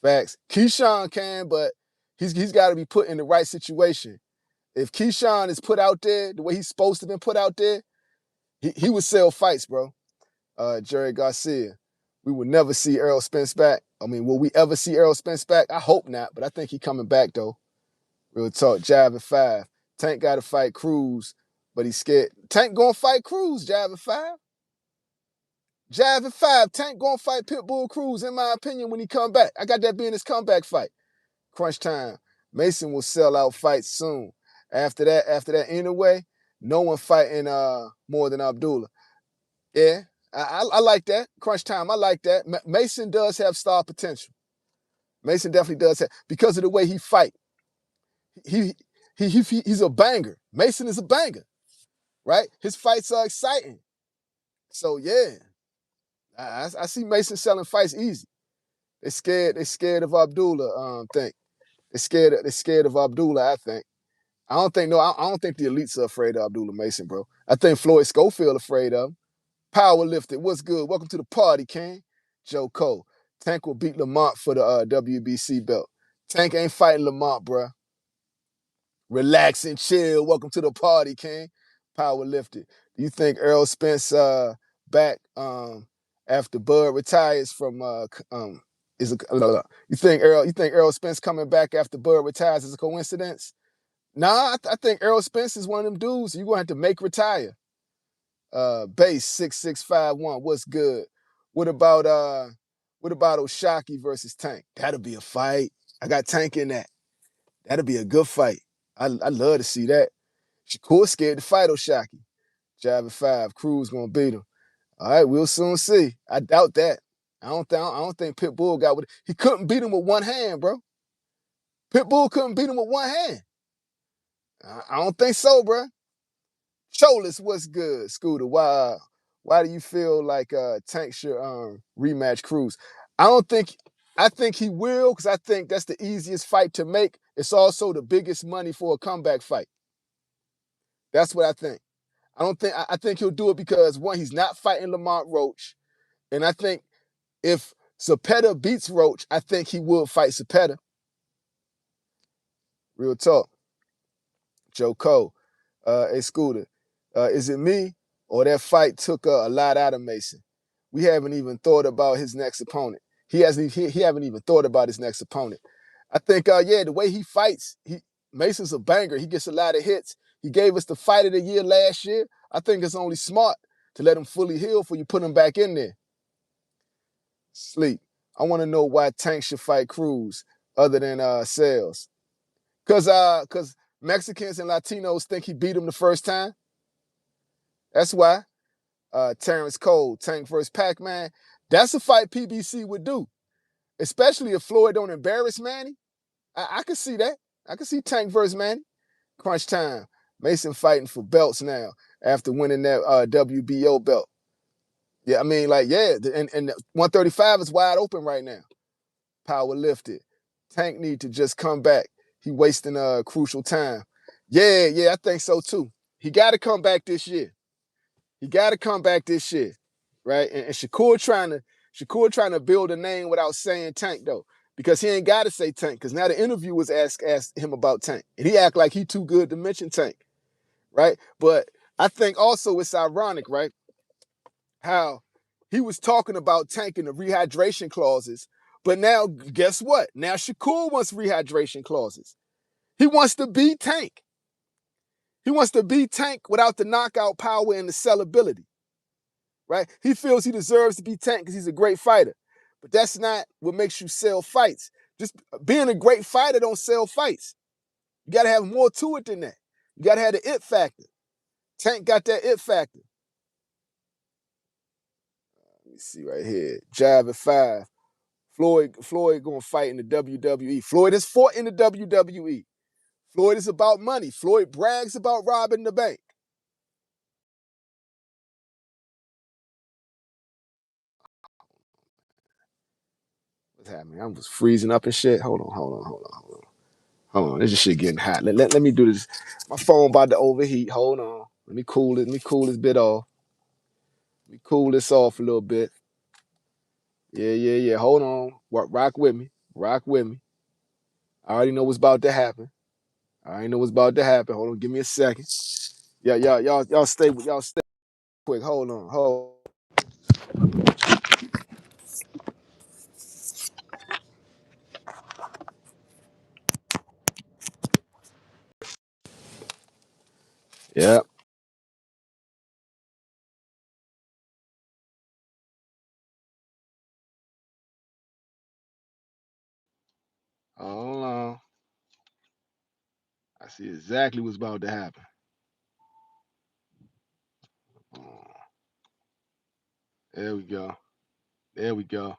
Facts. Keyshawn can, but he's got to be put in the right situation. If Keyshawn is put out there the way he's supposed to be put out there, he would sell fights, bro. Jerry Garcia. We will never see Errol Spence back. I mean, will we ever see Errol Spence back? I hope not, but I think he's coming back, though. Real talk. Jive at 5. Tank got to fight Cruz, but he's scared. Tank going to fight Cruz, Jive at 5. Jive at 5. Tank going to fight Pitbull Cruz, in my opinion, when he come back. I got that being his comeback fight. Crunch time. Mason will sell out fights soon. After that anyway, no one fighting more than Abdullah. Yeah, I like that. Crunch time, I like that. Mason does have star potential. Mason definitely does have, because of the way he fight. He, he's a banger. Mason is a banger, right? His fights are exciting. So yeah, I see Mason selling fights easy. They scared of Abdullah. Think they scared of Abdullah. I think. I don't think the elites are afraid of Abdullah Mason, bro. I think Floyd Schofield afraid of him. Power lifted. What's good? Welcome to the party, King. Joe Cole. Tank will beat Lamont for the WBC belt. Tank ain't fighting Lamont, bro. Relax and chill. Welcome to the party, King. Power lifted. Do you think Errol Spence back after Bud retires from is a you think Errol Spence coming back after Bud retires is a coincidence? Nah, I think Errol Spence is one of them dudes you're gonna have to make retire. Base 6651. What's good? What about Oshaki versus Tank? That'll be a fight. I got Tank in that. That'll be a good fight. I love to see that. Shakur scared to fight Oshaki. Jab at 5. Cruz gonna beat him. All right, we'll soon see. I doubt that. I don't think Pitbull got what he couldn't beat him with one hand, bro. Pitbull couldn't beat him with one hand. I don't think so, bro. Cholis, what's good? Scooter, why do you feel like Tank should rematch Cruz? I think he will, because I think that's the easiest fight to make. It's also the biggest money for a comeback fight. That's what I think. I think he'll do it because, one, he's not fighting Lamont Roach. And I think if Zepeda beats Roach, I think he will fight Zepeda. Real talk. Joe Cole. Hey, Scooter, is it me or that fight took a lot out of Mason? We haven't even thought about his next opponent. He haven't even thought about his next opponent. I think, the way he fights, Mason's a banger. He gets a lot of hits. He gave us the fight of the year last year. I think it's only smart to let him fully heal before you put him back in there. Sleep. I want to know why Tank should fight Cruz other than Sales. Cause Mexicans and Latinos think he beat him the first time. That's why. Terrence Cole, Tank versus Pac-Man. That's a fight PBC would do, especially if Floyd don't embarrass Manny. I can see that. I can see Tank versus Manny. Crunch time. Mason fighting for belts now after winning that WBO belt. Yeah, I mean, and 135 is wide open right now. Power lifted. Tank need to just come back. He wasting crucial time. Yeah, I think so too. He got to come back this year. Right? And Shakur trying to build a name without saying Tank though, because he ain't got to say Tank. Because now the interviewers asked him about Tank, and he act like he too good to mention Tank, right? But I think also it's ironic, right? How he was talking about Tank in the rehydration clauses, but now guess what? Now Shakur wants rehydration clauses. He wants to be Tank. He wants to be Tank without the knockout power and the sellability, right? He feels he deserves to be Tank because he's a great fighter. But that's not what makes you sell fights. Just being a great fighter don't sell fights. You got to have more to it than that. You got to have the it factor. Tank got that it factor. Let me see right here. Jab at 5. Floyd going to fight in the WWE. Floyd has fought in the WWE. Floyd is about money. Floyd brags about robbing the bank. What's happening? I was freezing up and shit. Hold on. This shit getting hot. Let me do this. My phone about to overheat. Hold on. Let me cool it. Let me cool this bit off. Let me cool this off a little bit. Yeah. Hold on. Rock with me. Rock with me. I already know what's about to happen. Hold on. Give me a second. Yeah, y'all stay quick. Hold on. Yeah. Hold on. I see exactly what's about to happen. There we go. There we go.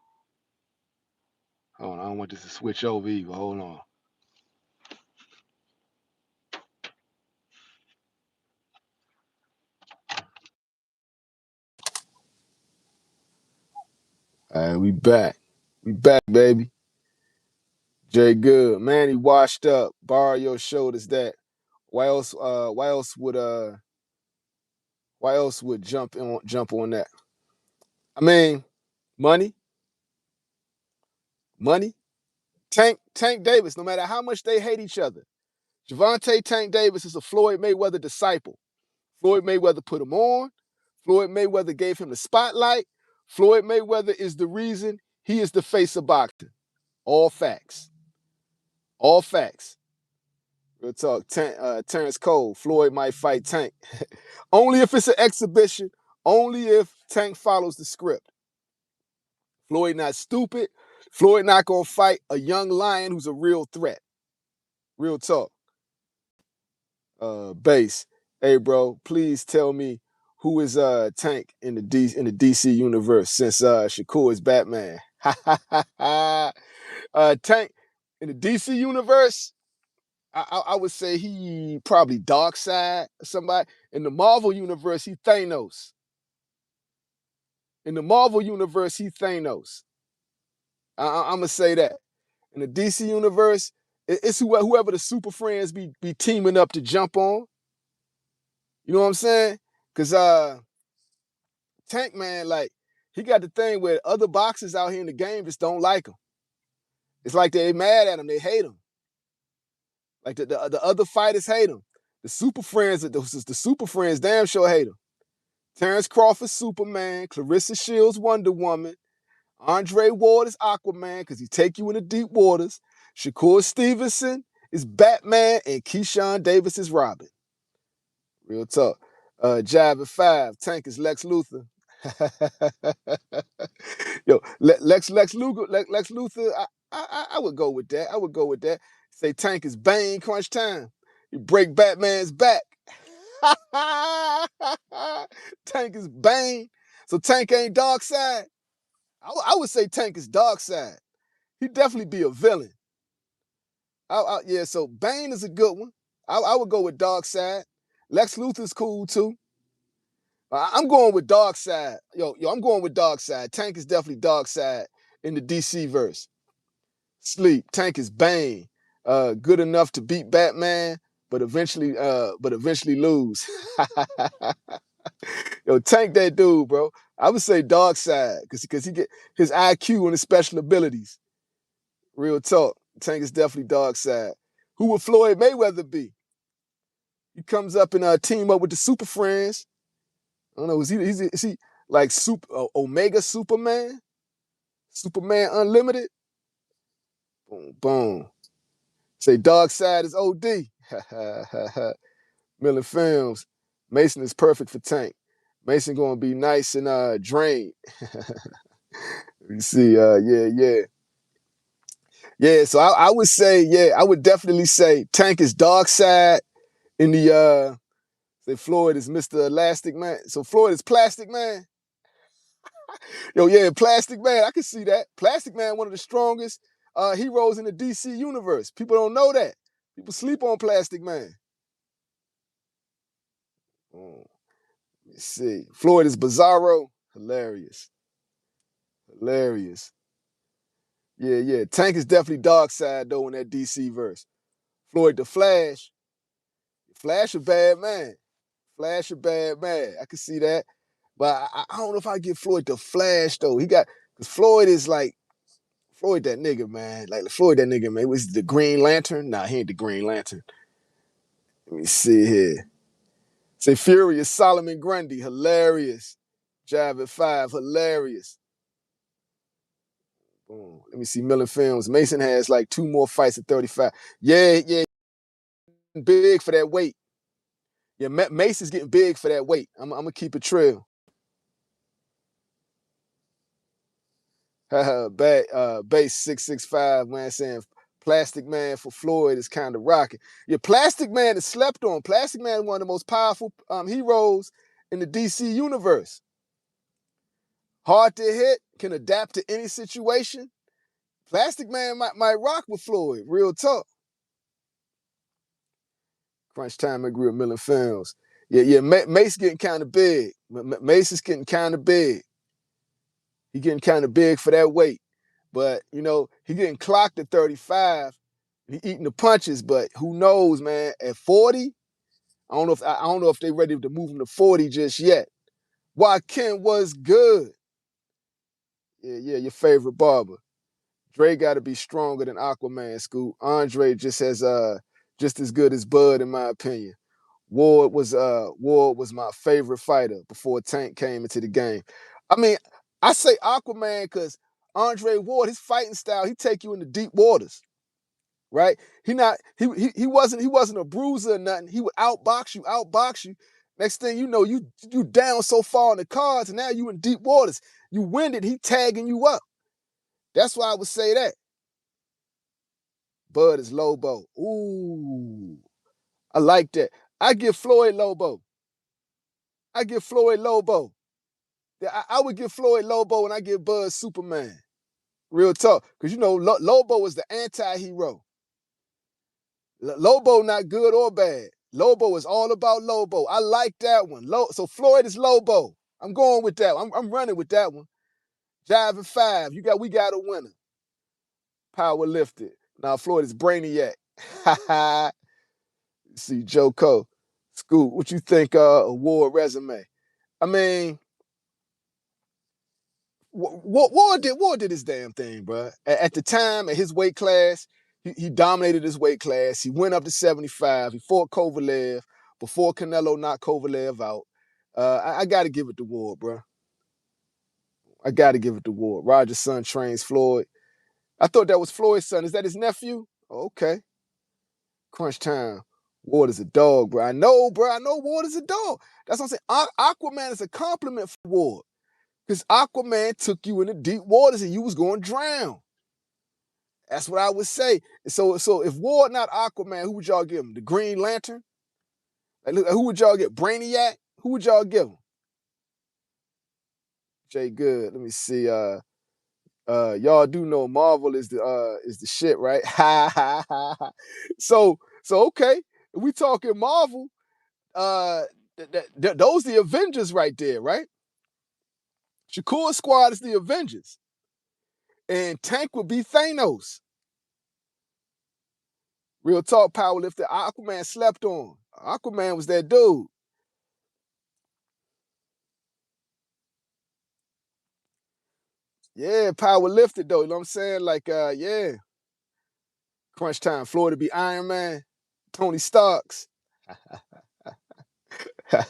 Hold on, I don't want this to switch over either. Hold on. All right, we back. We back, baby. Jay Good. Man, he washed up. Borrow your shoulders that. Why else would jump on that? I mean, money. Money. Tank Davis, no matter how much they hate each other. Gervonta Tank Davis is a Floyd Mayweather disciple. Floyd Mayweather put him on. Floyd Mayweather gave him the spotlight. Floyd Mayweather is the reason he is the face of boxing. All facts. All facts. Real talk. Terrence Cole, Floyd might fight Tank. Only if it's an exhibition. Only if Tank follows the script. Floyd not stupid. Floyd not gonna fight a young lion who's a real threat. Real talk. Base. Hey, bro, please tell me who is Tank in the DC universe since Shakur is Batman. Tank in the DC universe, I would say he probably Darkseid or somebody. In the Marvel universe, he Thanos. In the Marvel universe, he Thanos. I'm gonna say that. In the DC universe, it's whoever the Super Friends be teaming up to jump on. You know what I'm saying? Cause Tank, man, like he got the thing where other boxers out here in the game just don't like him. It's like they mad at him, they hate him. Like the other fighters hate him. The Super Friends, the Super Friends, damn sure hate him. Terrence Crawford, Superman. Clarissa Shields, Wonder Woman. Andre Ward is Aquaman because he take you into deep waters. Shakur Stevenson is Batman, and Keyshawn Davis is Robin. Real talk. Jive at 5. Tank is Lex Luthor. Yo, Lex Luthor. I would go with that. I would go with that. Say Tank is Bane. Crunch time. You break Batman's back. Tank is Bane. So Tank ain't Darkseid. I would say Tank is Darkseid. He'd definitely be a villain. Yeah, so Bane is a good one. I would go with Darkseid. Lex Luthor's cool too. I'm going with Darkseid. Yo, I'm going with Darkseid. Tank is definitely Darkseid in the DC verse. Sleep. Tank is Bane. Good enough to beat Batman, but eventually lose. Yo, Tank that dude, bro. I would say Darkseid because he get his IQ and his special abilities. Real talk. Tank is definitely Darkseid. Who would Floyd Mayweather be? He comes up and team up with the Super Friends. I don't know. Is he like Omega Superman? Superman Unlimited? Boom, boom. Say Darkseid is OD. Millen Films. Mason is perfect for Tank. Mason gonna be nice and drained. You see, yeah. Yeah, so I would say, yeah, I would definitely say Tank is Darkseid in the say Floyd is Mr. Elastic Man. So Floyd is Plastic Man. Yo, yeah, Plastic Man, I can see that. Plastic Man, one of the strongest heroes in the DC universe. People don't know that. People sleep on Plastic Man. Oh, let me see. Floyd is Bizarro. Hilarious. Hilarious. Yeah. Tank is definitely Darkseid, though, in that DC verse. Floyd the Flash. Flash a bad man. Flash a bad man. I can see that. But I don't know if I get Floyd the Flash, though. Because Floyd is like, Floyd that nigga, man. Like, Floyd that nigga, man. Was the Green Lantern? Nah, he ain't the Green Lantern. Let me see here. Say Furious Solomon Grundy. Hilarious. Jive at 5. Hilarious. Boom. Let me see Millen Films. Mason has like 2 more fights at 35. Yeah. Big for that weight. Yeah, Mason's getting big for that weight. I'm going to keep it trail. Base 665, man, saying Plastic Man for Floyd is kind of rocking. Yeah, Plastic Man is slept on. Plastic Man is one of the most powerful heroes in the DC universe. Hard to hit, can adapt to any situation. Plastic Man might rock with Floyd, real talk. Crunch Time, I agree with Million Films. Yeah, Mace getting kind of big. Mace is getting kind of big. He getting kind of big for that weight. But, you know, he getting clocked at 35. He eating the punches, but who knows, man? At 40, I don't know if they ready to move him to 40 just yet. Why Ken was good. Yeah, your favorite barber. Dre got to be stronger than Aquaman, Scoop. Andre just as good as Bud, in my opinion. Ward was my favorite fighter before Tank came into the game. I mean, I say Aquaman because Andre Ward, his fighting style, he take you into deep waters, right? He wasn't a bruiser or nothing. He would outbox you. Next thing you know, you down so far on the cards, and now you in deep waters. You winded, he tagging you up. That's why I would say that. Bud is Lobo. Ooh, I like that. I give Floyd Lobo. I would give Floyd Lobo and I give Bud Superman. Real talk. Because, you know, Lobo is the anti-hero. Lobo not good or bad. Lobo is all about Lobo. I like that one. So Floyd is Lobo. I'm going with that. I'm running with that one. Jive 5. We got a winner. Power lifted. Now Floyd is Brainiac. See, Joe Cole. Scoop, what you think award resume? I mean, Ward did his damn thing, bro. At the time, at his weight class, he dominated his weight class. He went up to 75. He fought Kovalev before Canelo knocked Kovalev out. I got to give it to Ward, bro. I got to give it to Ward. Roger's son trains Floyd. I thought that was Floyd's son. Is that his nephew? Oh, okay. Crunch time. Ward is a dog, bro. I know Ward is a dog. That's what I'm saying. Aquaman is a compliment for Ward. Because Aquaman took you into deep waters and you was going to drown. That's what I would say. So if Ward not Aquaman, who would y'all give him? The Green Lantern? Like, who would y'all get? Brainiac? Who would y'all give him? Jay Good. Let me see. Y'all do know Marvel is the shit, right? So okay. If we talking Marvel, those the Avengers right there, right? Shakur Squad is the Avengers. And Tank would be Thanos. Real talk, powerlifter. Aquaman slept on. Aquaman was that dude. Yeah, power lifted though. You know what I'm saying? Like, yeah. Crunch time. Florida be Iron Man. Tony Starks. All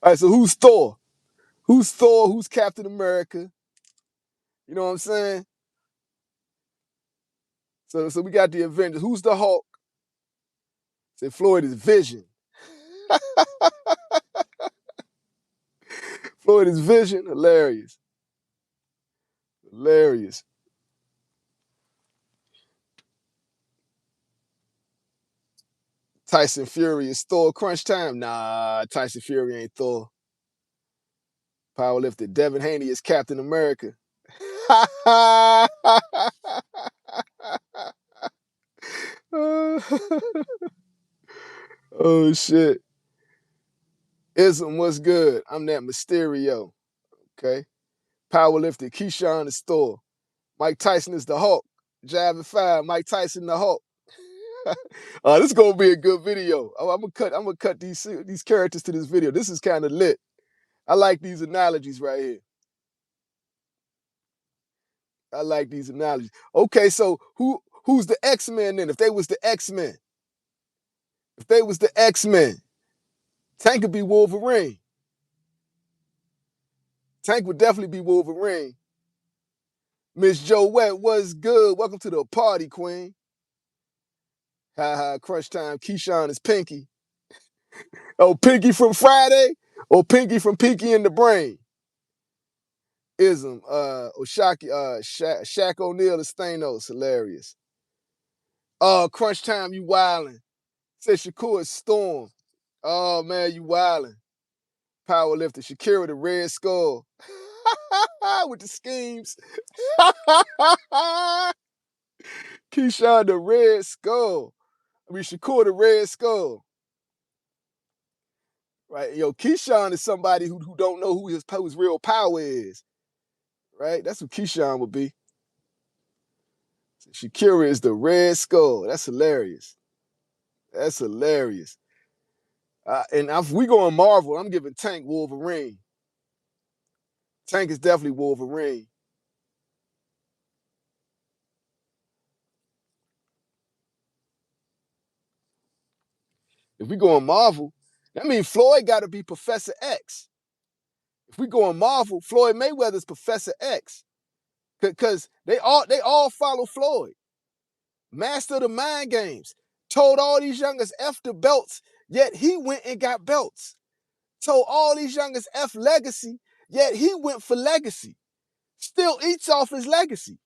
right, so who's Thor? Who's Thor? Who's Captain America? You know what I'm saying? So we got the Avengers. Who's the Hulk? Say Floyd is Vision. Floyd is Vision. Hilarious. Hilarious. Tyson Fury is Thor. Crunch time. Nah, Tyson Fury ain't Thor. Powerlifter. Devin Haney is Captain America. Oh shit. Ism, what's good? I'm that Mysterio. Okay. Powerlifter. Keyshawn is Thor. Mike Tyson is the Hulk. Jab and 5. Mike Tyson the Hulk. This is gonna be a good video. I'm gonna cut these characters to this video. This is kind of lit. I like these analogies right here. I like these analogies. Okay, so who's the X-Men then? If they was the X-Men, Tank could be Wolverine. Tank would definitely be Wolverine. Miss Joe Wet, what's good? Welcome to the party, Queen. Crunch time. Keyshawn is Pinky. Oh, Pinky from Friday? Or Pinky from Pinky in the Brain? Ism, Oshaki, Shaq O'Neal is Thanos, hilarious. Crunch time, you wildin'. Said Shakur is Storm. Oh man, you wildin'. Powerlifter, Shakira the Red Skull. With the schemes. Keyshawn the Red Skull. I mean Shakur the Red Skull. Right? Yo, Keyshawn is somebody who don't know who his real power is. Right? That's what Keyshawn would be. Shakira is the Red Skull. That's hilarious. That's hilarious. And if we go on Marvel, I'm giving Tank Wolverine. Tank is definitely Wolverine. If we go on Marvel, that means Floyd got to be Professor X. If we go on Marvel, Floyd Mayweather's Professor X. Because they all follow Floyd. Master of the mind games. Told all these youngers F the belts, yet he went and got belts. Told all these youngers F legacy, yet he went for legacy. Still eats off his legacy.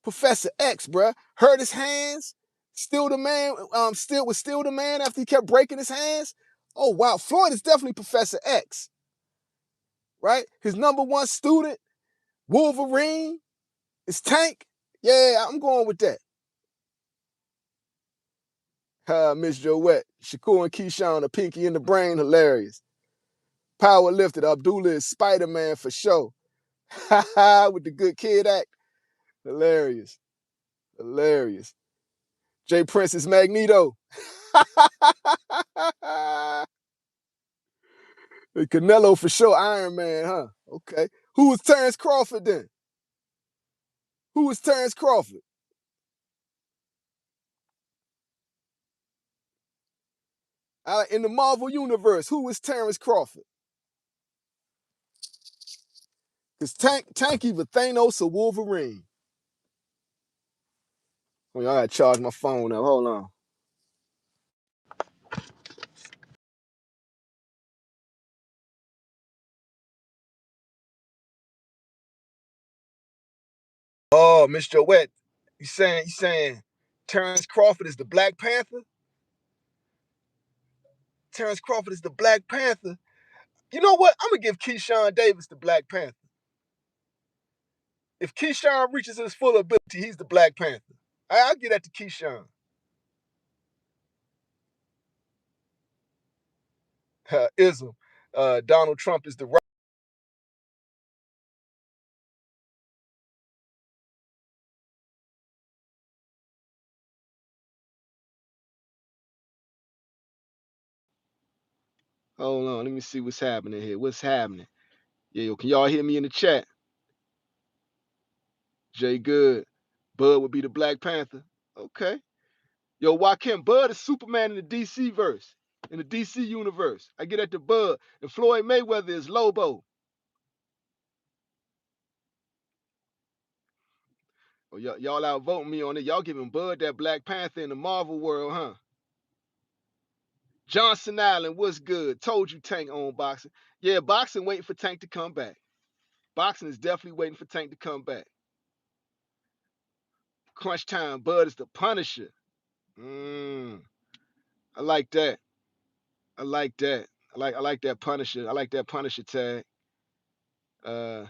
Professor X, bruh. Hurt his hands. Still the man, still the man after he kept breaking his hands. Oh wow, Floyd is definitely Professor X. Right? His number one student, Wolverine, is Tank. Yeah, I'm going with that. Miss Joette. Shakur and Keyshawn, the pinky in the brain, hilarious. Power lifted. Abdullah is Spider-Man for sure. With the good kid act. Hilarious. Hilarious. Jay Prince is Magneto. Canelo for sure, Iron Man, huh? Okay. Who was Terrence Crawford then? Who was Terrence Crawford? In the Marvel Universe, who was Terrence Crawford? Because Tank either Thanos or Wolverine. Oh, I gotta charge my phone now. Hold on. Oh, Miss Joette, you saying Terrence Crawford is the Black Panther? Terrence Crawford is the Black Panther. You know what? I'm gonna give Keyshawn Davis the Black Panther. If Keyshawn reaches his full ability, he's the Black Panther. I'll give that to Keyshawn. Ism. Donald Trump is the right. Hold on, let me see what's happening here. What's happening? Yeah, yo, can y'all hear me in the chat? Jay Good. Bud would be the Black Panther. Okay. Yo, why can't Bud is Superman in the DC verse? In the DC universe. I get at the Bud. And Floyd Mayweather is Lobo. Oh, y'all outvoting me on it. Y'all giving Bud that Black Panther in the Marvel world, huh? Johnson Island, what's good? Told you Tank owned boxing. Yeah, boxing waiting for Tank to come back. Boxing is definitely waiting for Tank to come back. Crunch time, Bud is the Punisher. I like that. I like that. I like that Punisher. I like that Punisher tag. Uh,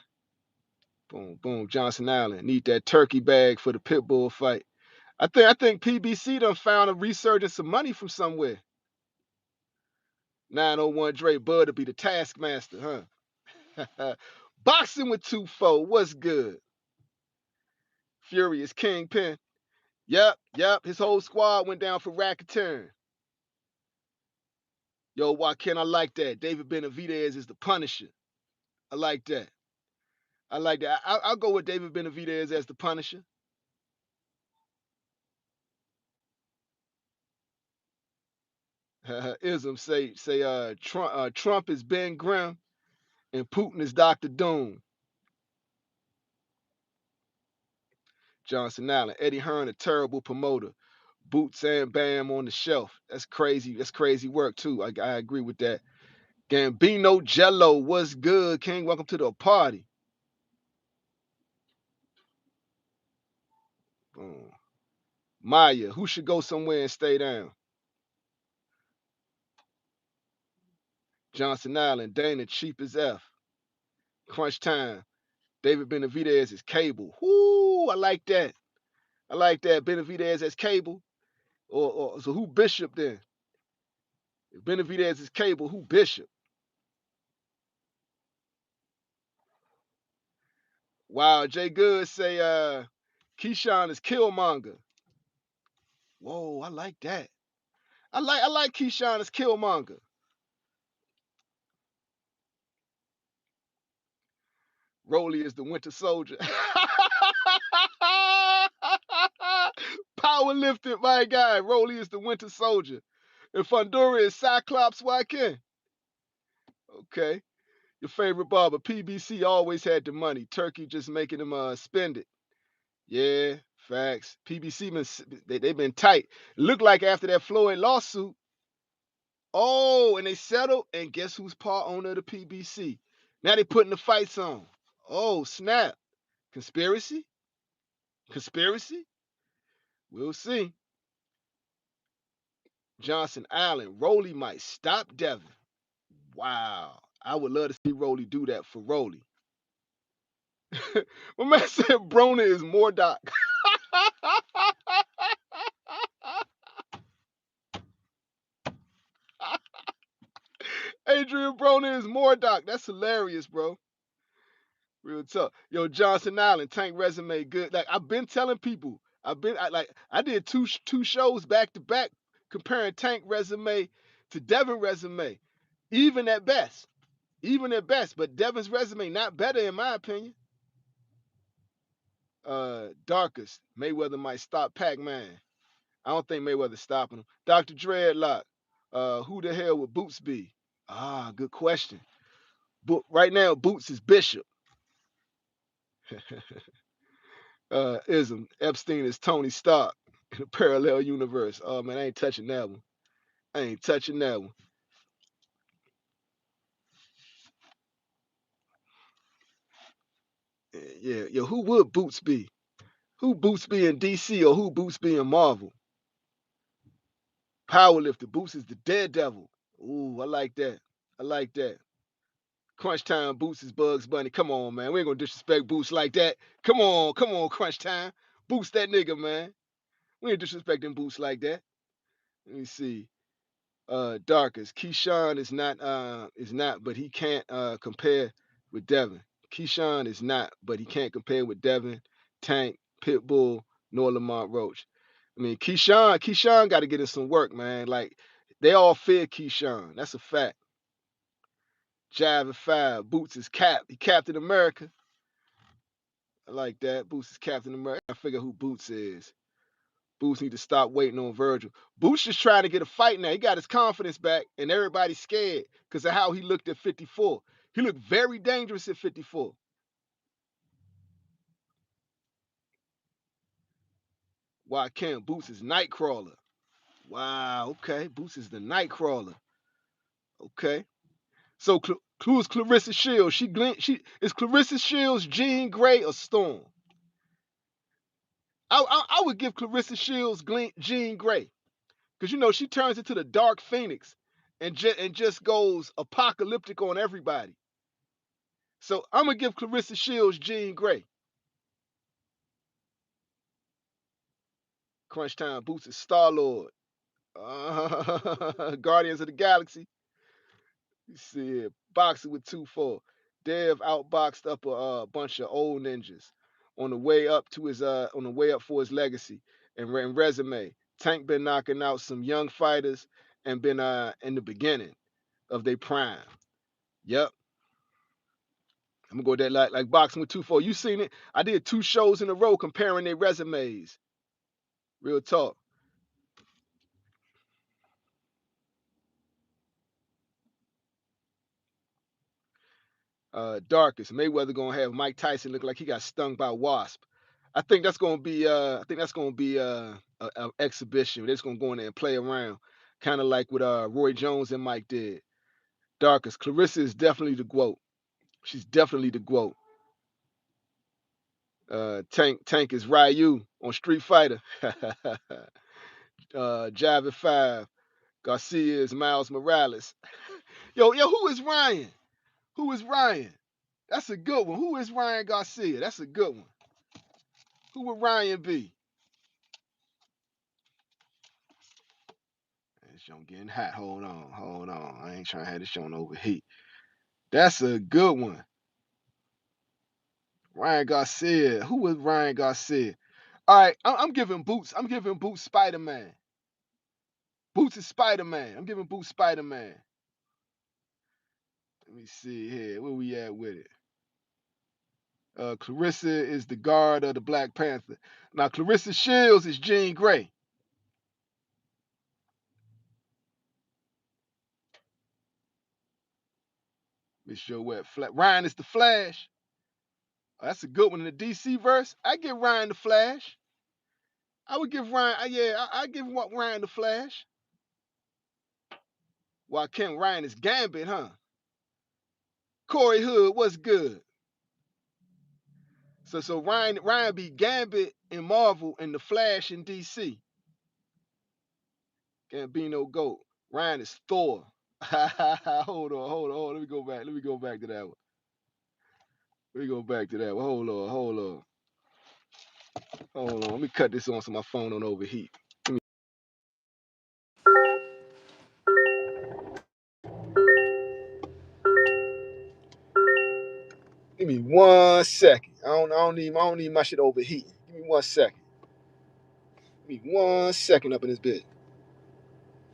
boom, boom. Johnson Island. Need that turkey bag for the pit bull fight. I think PBC done found a resurgence of money from somewhere. 901 Dre Bud to be the taskmaster, huh? Boxing with 2-4. What's good? Furious Kingpin. Yep. His whole squad went down for racketeering. Yo, why can't I like that? David Benavidez is the Punisher. I like that. I'll go with David Benavidez as the Punisher. Ism say Trump is Ben Grimm and Putin is Dr. Doom. Johnson Allen, Eddie Hearn, a terrible promoter. Boots and Bam on the shelf. That's crazy. That's crazy work too. I agree with that. Gambino Jello, what's good, King? Welcome to the party. Maya, who should go somewhere and stay down? Johnson Island, Dana, cheap as F. Crunch time. David Benavidez is Cable. Whoo, I like that. I like that. Benavidez as Cable. Or so who Bishop then? If Benavidez is Cable, who Bishop? Wow, Jay Good say Keyshawn is Killmonger. Whoa, I like that. I like Keyshawn as Killmonger. Rolly is the Winter Soldier. Powerlifting, my guy. Rolly is the Winter Soldier. And Fundora is Cyclops Wykin. Okay. Your favorite barber, PBC, always had the money. Turkey just making them spend it. Yeah, facts. PBC they've been tight. Looked like after that Floyd lawsuit. Oh, and they settled. And guess who's part owner of the PBC? Now they putting the fights on. Oh, snap. Conspiracy? Conspiracy? We'll see. Johnson Allen. Rolly might stop Devin. Wow. I would love to see Rolly do that for Rolly. My man said Broner is Mordock. Adrian Broner is Mordock. That's hilarious, bro. Real tough. Yo, Johnson Island, Tank resume good. Like I've been telling people, I did two shows back to back comparing Tank resume to Devin resume. Even at best. Even at best. But Devin's resume not better in my opinion. Darkest. Mayweather might stop Pac-Man. I don't think Mayweather's stopping him. Dr. Dreadlock. Who the hell would Boots be? Ah, good question. But right now, Boots is Bishop. Ism. Epstein is Tony Stark in a parallel universe. Oh man, I ain't touching that one. I ain't touching that one. Yeah, yo, who would Boots be? Who Boots be in DC or who Boots be in Marvel? Powerlifter. Boots is the Daredevil. Ooh, I like that. I like that. Crunch time. Boots is Bugs Bunny. Come on, man. We ain't gonna disrespect Boots like that. Come on, Crunch time. Boots that nigga, man. We ain't disrespecting Boots like that. Let me see. Darkest. Keyshawn is not, but he can't compare with Devin. Keyshawn is not, but he can't compare with Devin, Tank, Pitbull, nor Lamont Roach. I mean, Keyshawn got to get in some work, man. Like they all fear Keyshawn. That's a fact. Jive and Five. Boots is Cap. He Captain America. I like that. Boots is Captain America. I figure who Boots is. Boots need to stop waiting on Virgil. Boots just trying to get a fight now. He got his confidence back, and everybody's scared because of how he looked at 54. He looked very dangerous at 54. Why can't Boots is Nightcrawler? Wow, okay. Boots is the Nightcrawler. Okay. So who's Clarissa Shields? She is Clarissa Shields Jean Grey or Storm? I would give Clarissa Shields Jean Grey. Because you know she turns into the Dark Phoenix and just goes apocalyptic on everybody. So I'm gonna give Clarissa Shields Jean Grey. Crunch time. Boots is Star Lord. Guardians of the Galaxy. You see it. Boxing with 2-4. Dev outboxed up a bunch of old ninjas on the way up for his legacy and resume. Tank been knocking out some young fighters and been in the beginning of their prime. Yep. I'm gonna go with that like boxing with 2-4. You seen it? I did 2 shows in a row comparing their resumes. Real talk. Darkest. Mayweather gonna have Mike Tyson look like he got stung by a wasp. I think that's gonna be a exhibition. They're just gonna go in there and play around, kind of like what Roy Jones and Mike did. Darkest. Clarissa is definitely the GOAT. She's definitely the GOAT. Tank is Ryu on Street Fighter. Javid 5. Garcia is Miles Morales. Yo, who is Ryan? Who is Ryan? That's a good one. Who is Ryan Garcia? That's a good one. Who would Ryan be? This show getting hot. Hold on. I ain't trying to have this show overheat. That's a good one. Ryan Garcia. Who was Ryan Garcia? All right, I'm giving Boots. I'm giving Boots Spider-Man. Boots is Spider-Man. I'm giving Boots Spider-Man. Let me see here. Where we at with it? Clarissa is the guard of the Black Panther. Now, Clarissa Shields is Jean Grey. Miss Show what? Ryan is the Flash. Oh, that's a good one in the DC verse. I give Ryan the Flash. I would give Ryan. I give Ryan the Flash. While Ken Ryan is Gambit, huh? Corey Hood, what's good? So Ryan be Gambit in Marvel and the Flash in DC. Gambino GOAT. Ryan is Thor. hold on. Let me go back to that one. Hold on. Let me cut this on so my phone don't overheat. Give me 1 second. I don't need my shit overheating. Give me 1 second. Give me 1 second up in this bit.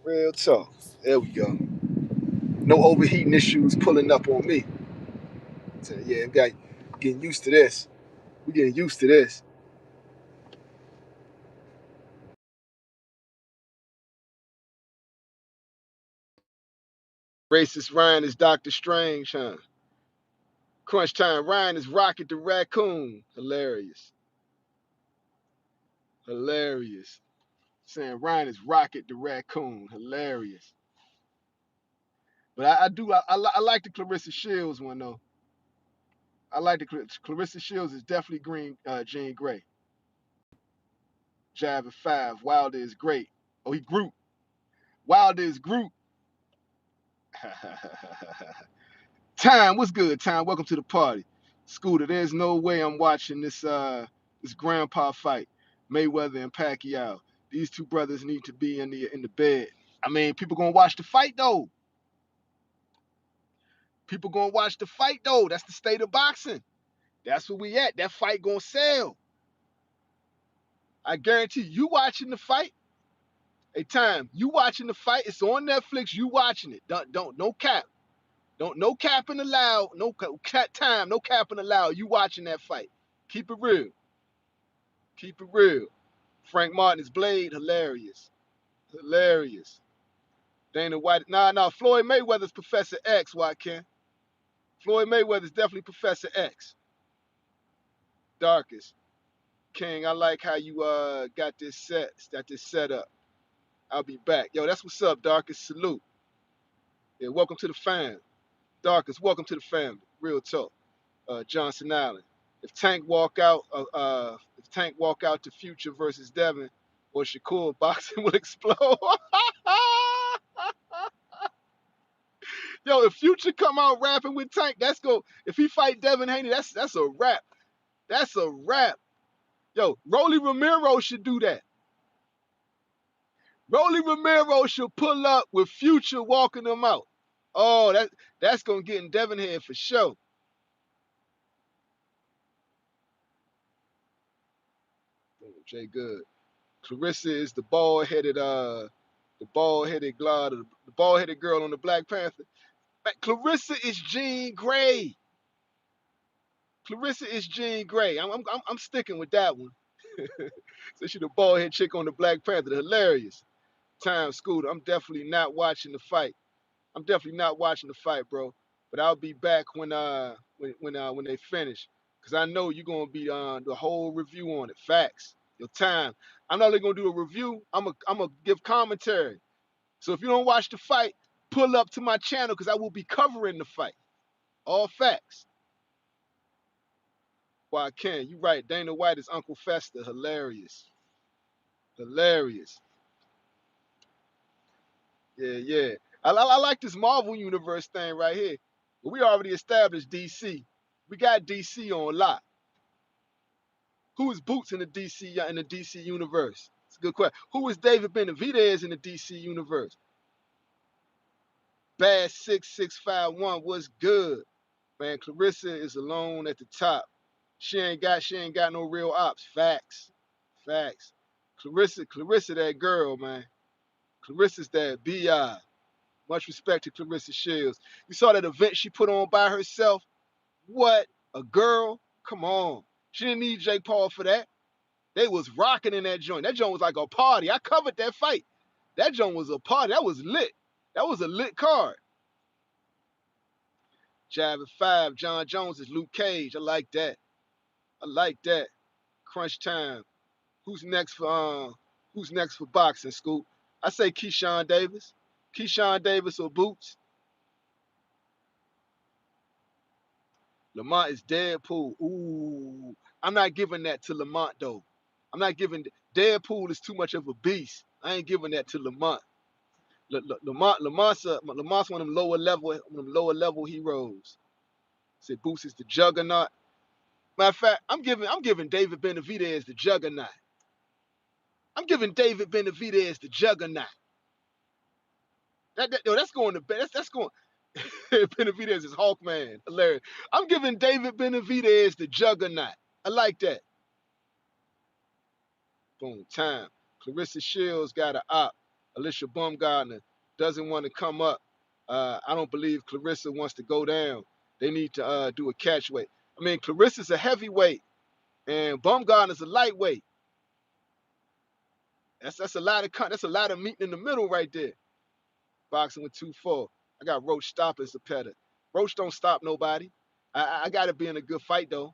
Real talk. There we go. No overheating issues pulling up on me. So, yeah, getting used to this. We're getting used to this. Racist Ryan is Doctor Strange, huh? Crunch Time Ryan is Rocket the Raccoon. Hilarious. Saying Ryan is Rocket the Raccoon. Hilarious. But I like the Clarissa Shields one though. I like the Clarissa Shields is definitely Jean Grey. Jav 5. Wilder is great. Oh, he Groot. Wilder is Groot. Time, what's good, Time? Welcome to the party. Scooter, there's no way I'm watching this grandpa fight. Mayweather and Pacquiao. These two brothers need to be in the bed. I mean, people gonna watch the fight though. That's the state of boxing. That's where we at. That fight gonna sell. I guarantee you watching the fight. Hey, Time, you watching the fight. It's on Netflix. You watching it. Don't no cap. No capping allowed. No Time. No capping allowed. You watching that fight. Keep it real. Frank Martin's Blade, hilarious. Dana White, Floyd Mayweather's Professor X, Ken. Floyd Mayweather's definitely Professor X. Darkest. King, I like how you got this set up. I'll be back. Yo, that's what's up, Darkest. Salute. Yeah, welcome to the fam. Darkest, welcome to the family. Real talk. Johnson Island. If Tank walk out to Future versus Devin or Shakur, boxing will explode. Yo, if Future come out rapping with Tank, that's go. If he fight Devin Haney, that's a rap. That's a rap. Yo, Rolly Romero should do that. Rolly Romero should pull up with Future walking them out. Oh, that's gonna get in Devin head for sure. Jay Good. Clarissa is the bald-headed girl on the Black Panther. Clarissa is Jean Grey. I'm sticking with that one. So she the bald-head chick on the Black Panther. Hilarious. Time Scooter. I'm definitely not watching the fight. Bro. But I'll be back when they finish. Cause I know you're gonna be the whole review on it. Facts. Your Time. I'm not only gonna do a review, I'm gonna give commentary. So if you don't watch the fight, pull up to my channel because I will be covering the fight. All facts. Why Ken? You right. Dana White is Uncle Fester. Hilarious. Hilarious. Yeah, yeah. I like this Marvel Universe thing right here. But we already established DC. We got DC on lock. Who is Boots in the DC universe? It's a good question. Who is David Benavidez in the DC universe? Bad 6651 was good. Man, Clarissa is alone at the top. She ain't got no real ops. Facts. Facts. Clarissa that girl, man. Clarissa's that BI. Much respect to Clarissa Shields. You saw that event she put on by herself? What? A girl? Come on. She didn't need Jake Paul for that. They was rocking in that joint. That joint was like a party. I covered that fight. That joint was a party. That was lit. That was a lit card. Jab at 5. John Jones is Luke Cage. I like that. I like that. Crunch time. Who's next for boxing, Scoop? I say Keyshawn Davis. Keyshawn Davis or Boots. Lamont is Deadpool. Ooh. I'm not giving that to Lamont though. I'm not giving Deadpool is too much of a beast. I ain't giving that to Lamont. Lamont's one of them lower level heroes. Say Boots is the juggernaut. Matter of fact, I'm giving David Benavidez the juggernaut. I'm giving David Benavidez the juggernaut. That's going to bed. That's going. Benavidez is Hawkman. Hilarious. I'm giving David Benavidez the juggernaut. I like that. Boom, time. Clarissa Shields got an op. Alicia Bumgardner doesn't want to come up. I don't believe Clarissa wants to go down. They need to do a catch weight. I mean, Clarissa's a heavyweight, and Bumgardner's a lightweight. That's a lot of meat in the middle right there. Boxing with 2-4. I got Roach stopping Zepeda. Roach don't stop nobody. I got to be in a good fight though.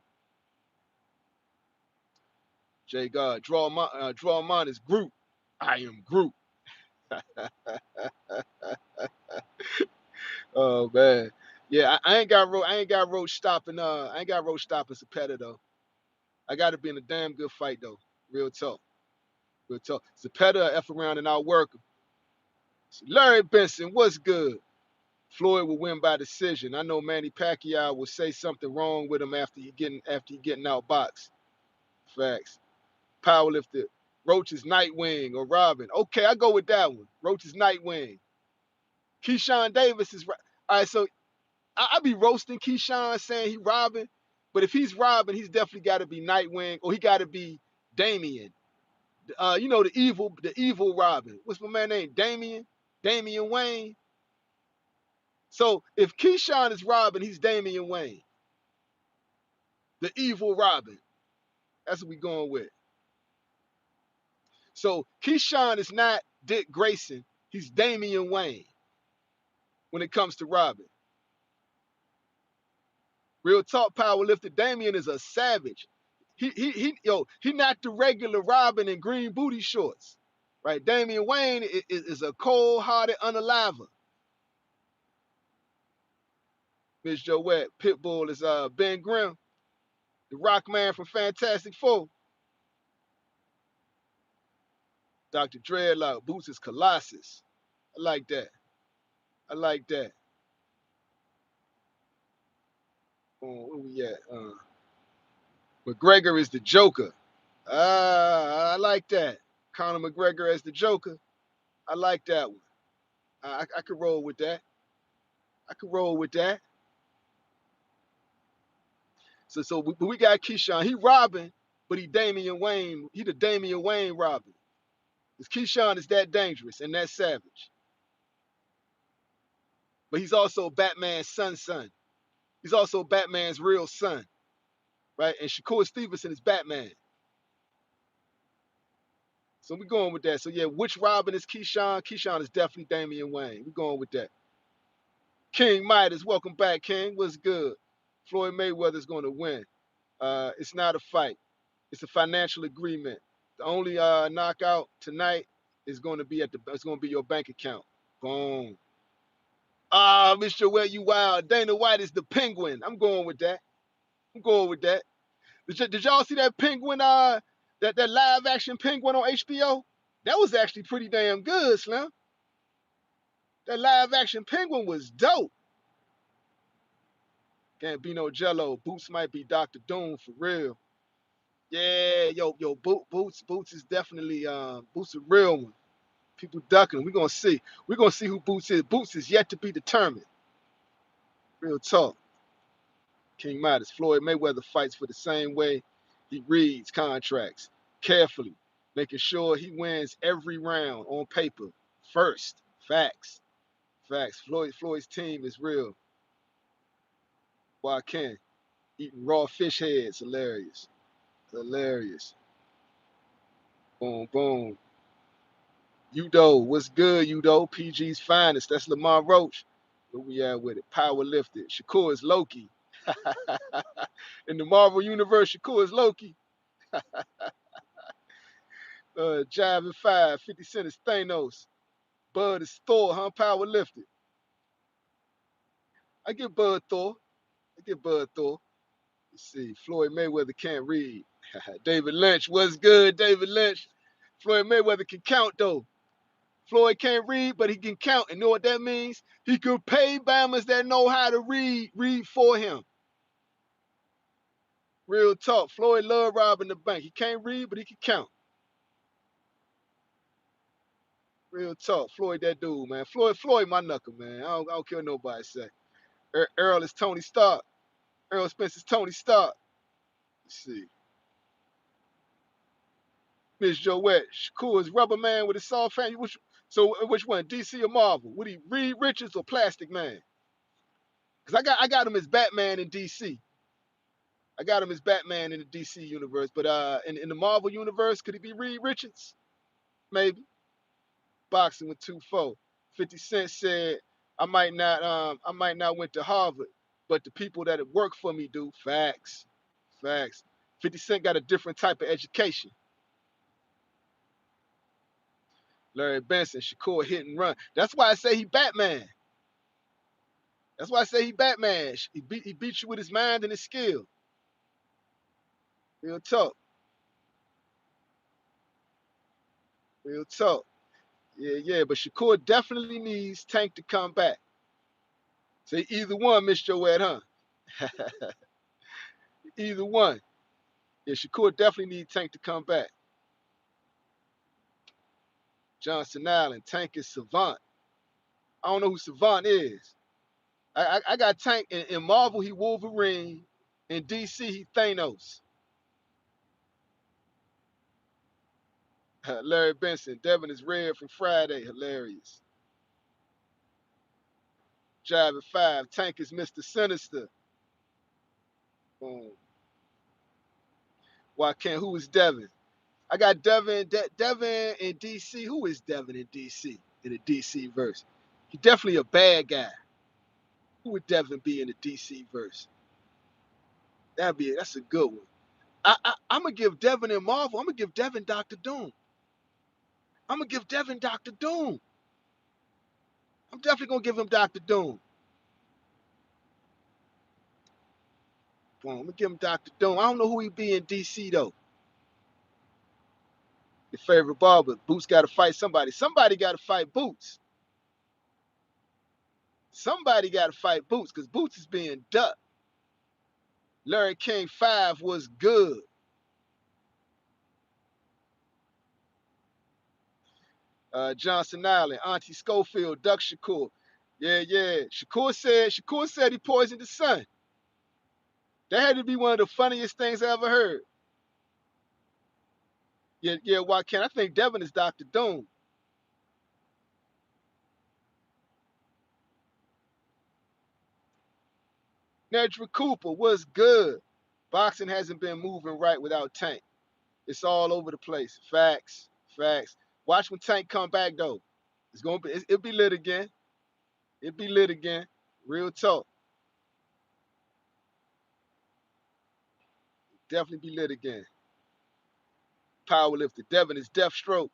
Jay God, draw mine is Groot. I am Groot. Oh man, yeah, I ain't got Roach stopping. I ain't got Roach stopping Zepeda though. I got to be in a damn good fight though. Real talk. Real talk. Zepeda F around and outwork him. Larry Benson, what's good? Floyd will win by decision. I know Manny Pacquiao will say something wrong with him after he getting outboxed. Facts. Powerlifter. Roach is Nightwing or Robin. Okay, I go with that one. Roach is Nightwing. Keyshawn Davis is right. All right, so I be roasting Keyshawn saying he Robin, but if he's Robin, he's definitely got to be Nightwing or he got to be Damien. The evil Robin. What's my man name? Damian Wayne. So if Keyshawn is Robin, he's Damian Wayne. The evil Robin. That's what we going with. So Keyshawn is not Dick Grayson. He's Damian Wayne when it comes to Robin. Real talk powerlifter. Damian is a savage. He not the regular Robin in green booty shorts. Right? Damian Wayne is a cold-hearted unaliver. Miss Joette, Pitbull is Ben Grimm, the rock man from Fantastic Four. Dr. Dreadlock, Boots is Colossus. I like that. I like that. Where we at? McGregor is the Joker. I like that. Conor McGregor as the Joker. I like that one. I could roll with that. I could roll with that. So we got Keyshawn. He Robin, but he Damian Wayne. He the Damian Wayne Robin. Because Keyshawn is that dangerous and that savage. But he's also Batman's son. He's also Batman's real son. Right? And Shakur Stevenson is Batman. So we're going with that. So yeah, which Robin is Keyshawn? Keyshawn is definitely Damian Wayne. We're going with that. King Midas, welcome back, King. What's good? Floyd Mayweather's going to win. It's not a fight. It's a financial agreement. The only knockout tonight is going to be it's going to be your bank account. Boom. Mr. Where You Wild. Dana White is the Penguin. I'm going with that. Did y'all see that penguin? That live action penguin on HBO? That was actually pretty damn good, Slim. That live action penguin was dope. Can't be no Jello. Boots might be Dr. Doom for real. Yeah, yo, Boots is definitely Boots a real one. People ducking. We're gonna see. We're gonna see who Boots is. Boots is yet to be determined. Real talk. King Midas. Floyd Mayweather fights for the same way he reads contracts carefully, making sure he wins every round on paper first. Facts. Facts. Floyd's team is real. Why can't eating raw fish heads? Hilarious. Hilarious. Boom, boom. Udo, what's good, Udo? PG's finest. That's Lamar Roach. Where we at with it? Power lifted. Shakur is Loki. In the Marvel universe, Shakur is Loki. Jive and 5. 50 Cent is Thanos. Bud is Thor, huh? Power lifted. I get Bud Thor. Let's see. Floyd Mayweather can't read. David Lynch, what's good, David Lynch? Floyd Mayweather can count, though. Floyd can't read, but he can count. And know what that means? He could pay Bammers that know how to read for him. Real talk. Floyd love robbing the bank. He can't read, but he can count. Real talk. Floyd that dude, man. Floyd my knuckle, man. I don't care what nobody say. Earl is Tony Stark. Earl Spence is Tony Stark. Let's see. Miss Joette. Shakur is Rubber Man with his soft hand. Which one? DC or Marvel? Would he Reed Richards or Plastic Man? Because I got him as Batman in DC. I got him as Batman in the DC universe. But in the Marvel universe, could he be Reed Richards? Maybe. Boxing with 2-4. 50 Cent said, I might not went to Harvard, but the people that work for me do. Facts. Facts. 50 Cent got a different type of education. Larry Benson, Shakur hit and run. That's why I say he Batman. He beat you with his mind and his skill. Real talk. Real talk. Yeah. But Shakur definitely needs Tank to come back. So either one, Miss Joette, huh? Either one. Yeah, Shakur definitely needs Tank to come back. Johnson Allen, Tank is Savant. I don't know who Savant is. I got Tank in Marvel, he Wolverine. In DC, he Thanos. Larry Benson, Devin is red from Friday. Hilarious. Jive at 5, Tank is Mr. Sinister. Boom. Why can't? Who is Devin? I got Devin in DC. Who is Devin in DC? In the DC verse? He definitely a bad guy. Who would Devin be in the DC verse? That's a good one. I'm gonna give Devin in Marvel. I'm gonna give Devin Dr. Doom. I'm definitely gonna give him Dr. Doom. Boom, I'm gonna give him Dr. Doom. I don't know who he be in DC though. Your favorite barber. Boots got to fight somebody. Somebody got to fight Boots. Somebody got to fight Boots because Boots is being ducked. Larry King 5 was good. Johnson Island, Auntie Schofield, Duck Shakur. Yeah. Shakur said he poisoned his son. That had to be one of the funniest things I ever heard. Yeah, why can't I think Devin is Dr. Doom? Nedrick Cooper was good. Boxing hasn't been moving right without Tank. It's all over the place. Facts. Watch when Tank come back though. It'll be lit again. Real talk. Definitely be lit again. Powerlifter. Devin is Deathstroke.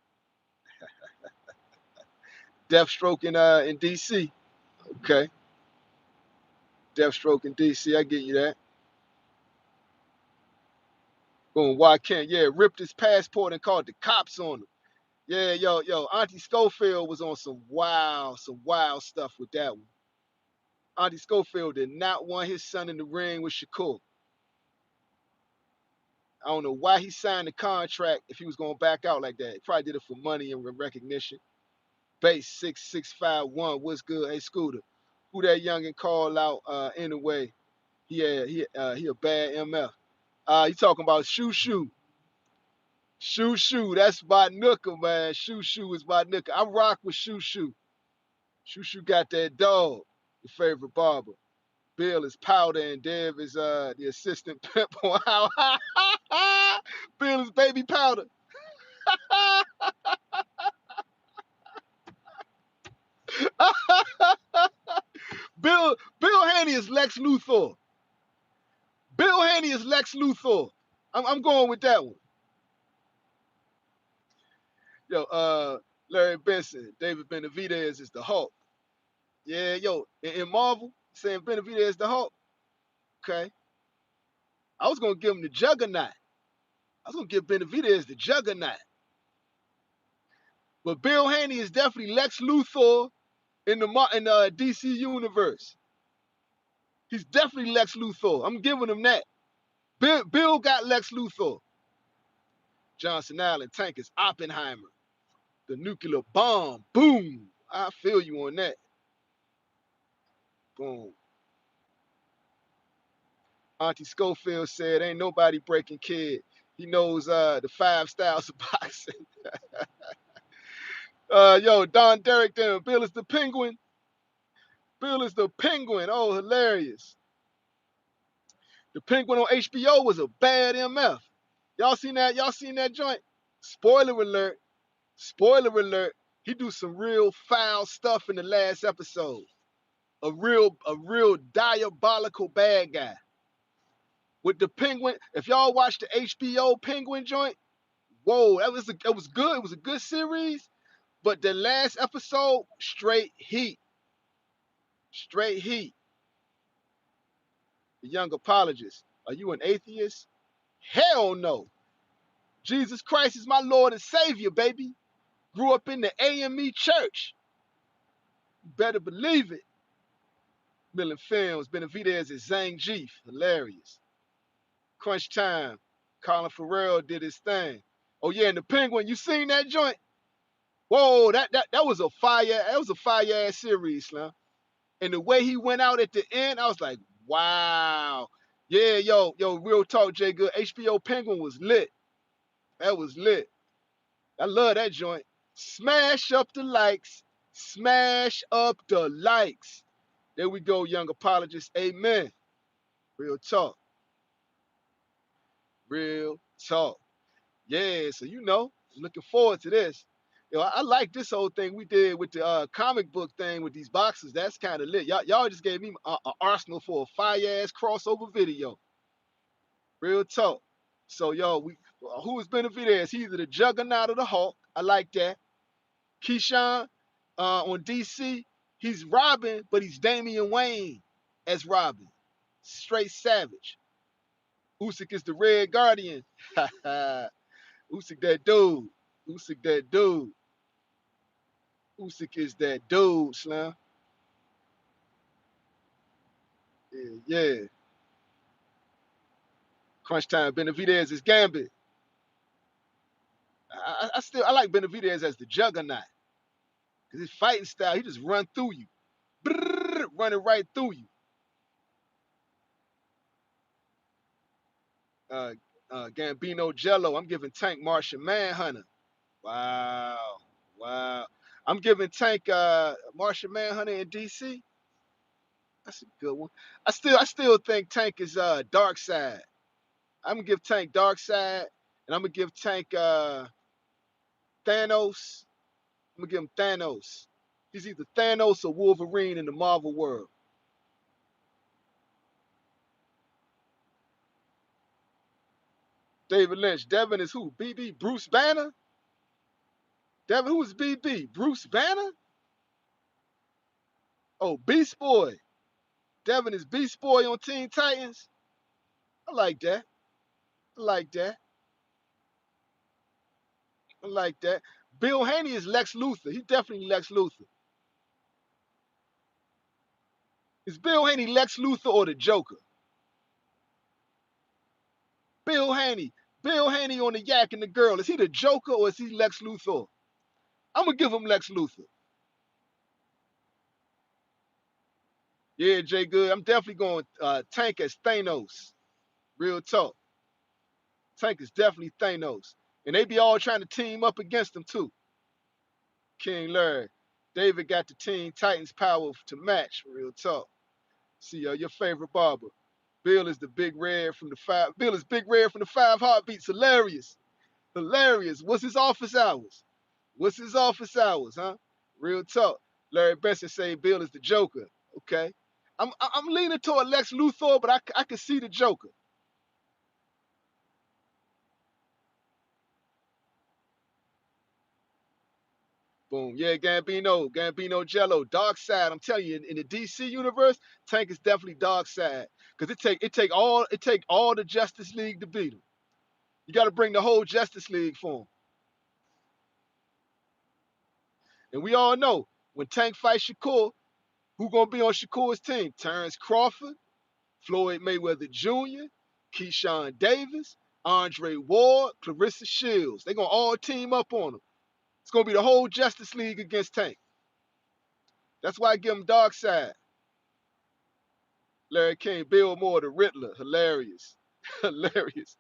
Deathstroke in DC. Okay. Deathstroke in DC. I get you that. Boom, why can't? Yeah, ripped his passport and called the cops on him. Yeah, yo, Auntie Schofield was on some wild stuff with that one. Auntie Schofield did not want his son in the ring with Shakur. I don't know why he signed the contract if he was going to back out like that. He probably did it for money and recognition. Base 6651, what's good? Hey, Scooter, who that youngin' call out anyway? He a bad MF. You talking about Shoo Shoo. Shoo Shoo, that's Nooker, man. Shoo Shoo is Nooker. I rock with Shoo Shoo. Shoo Shoo got that dog, your favorite barber. Bill is Powder and Dev is the assistant pimp. Wow. Bill is Baby Powder. Bill Haney is Lex Luthor. Bill Haney is Lex Luthor. I'm going with that one. Yo, Larry Benson, David Benavidez is the Hulk. Yeah, yo, in Marvel, saying Benavidez is the Hulk. Okay. I was gonna give him the Juggernaut. I was gonna give Benavidez the Juggernaut. But Bill Haney is definitely Lex Luthor in the DC universe. He's definitely Lex Luthor. I'm giving him that. Bill got Lex Luthor. Johnson Allen, Tank is Oppenheimer. The nuclear bomb. Boom. I feel you on that. Boom. Auntie Schofield said, ain't nobody breaking kid. He knows the 5 styles of boxing. Yo, Don Derrick there. Bill is the Penguin. Bill is the Penguin. Oh, hilarious. The Penguin on HBO was a bad MF. Y'all seen that? Y'all seen that joint? Spoiler alert. Spoiler alert. He do some real foul stuff in the last episode. A real diabolical bad guy. With the Penguin, if y'all watch the HBO Penguin joint, whoa, that was good. It was a good series. But the last episode, straight heat. Straight heat. The young apologist. Are you an atheist? Hell no. Jesus Christ is my Lord and Savior, baby. Grew up in the AME church. You better believe it. Millen Films, Benavidez is Zhang Jeef. Hilarious. Crunch Time. Colin Farrell did his thing. Oh yeah, and the Penguin, you seen that joint? Whoa, that was a fire ass series, man. And the way he went out at the end, I was like, wow. Yeah, yo, real talk, Jay Good. HBO Penguin was lit. That was lit. I love that joint. Smash up the likes. Smash up the likes. There we go, young apologist. Amen. Real talk. Real talk. Yeah, so I'm looking forward to this. I like this whole thing we did with the comic book thing with these boxes. That's kind of lit. Y'all just gave me an arsenal for a fire-ass crossover video. Real talk. So, who is Benavidez? He's either the Juggernaut or the Hulk. I like that. Keyshawn on DC, he's Robin, but he's Damian Wayne as Robin. Straight savage. Usyk is the Red Guardian. Usyk that dude. Usyk that dude. Usyk is that dude, Slim. Yeah. Crunch Time. Benavidez is Gambit. I like Benavidez as the Juggernaut. Because his fighting style, he just run through you. Brrr, running right through you. Gambino Jello. I'm giving Tank Martian Manhunter. Wow. Wow. I'm giving Tank Martian Manhunter in DC. That's a good one. I still think Tank is Dark Side. I'm gonna give Tank Dark Side, and I'm gonna give Tank Thanos. I'm gonna give him Thanos. He's either Thanos or Wolverine in the Marvel world. David Lynch. Devin is who? BB Bruce Banner? Devin, who is BB? Bruce Banner? Oh, Beast Boy. Devin is Beast Boy on Teen Titans. I like that. I like that. I like that. Bill Haney is Lex Luthor. He's definitely Lex Luthor. Is Bill Haney Lex Luthor or the Joker? Bill Haney. Bill Haney on the Yak and the Girl. Is he the Joker or is he Lex Luthor? I'm gonna give him Lex Luthor. Yeah, Jay Good. I'm definitely going Tank as Thanos. Real talk. Tank is definitely Thanos. And they be all trying to team up against him too. King Larry. David got the Teen Titans power to match. Real talk. See, your favorite barber. Bill is the big red from the five. Bill is big red from the five heartbeats. Hilarious. Hilarious. What's his office hours? What's his office hours, huh? Real talk. Larry Benson say Bill is the Joker. Okay. I'm leaning toward Lex Luthor, but I can see the Joker. Boom. Yeah, Gambino Jello, Dark Side. I'm telling you, in the DC universe, Tank is definitely Dark Side. Because it take all the Justice League to beat him. You got to bring the whole Justice League for him. And we all know when Tank fights Shakur, who gonna be on Shakur's team? Terrence Crawford, Floyd Mayweather Jr., Keyshawn Davis, Andre Ward, Clarissa Shields. They gonna all team up on him. It's gonna be the whole Justice League against Tank. That's why I give him Dark Side. Larry King, Bill Moore, the Riddler, hilarious, hilarious.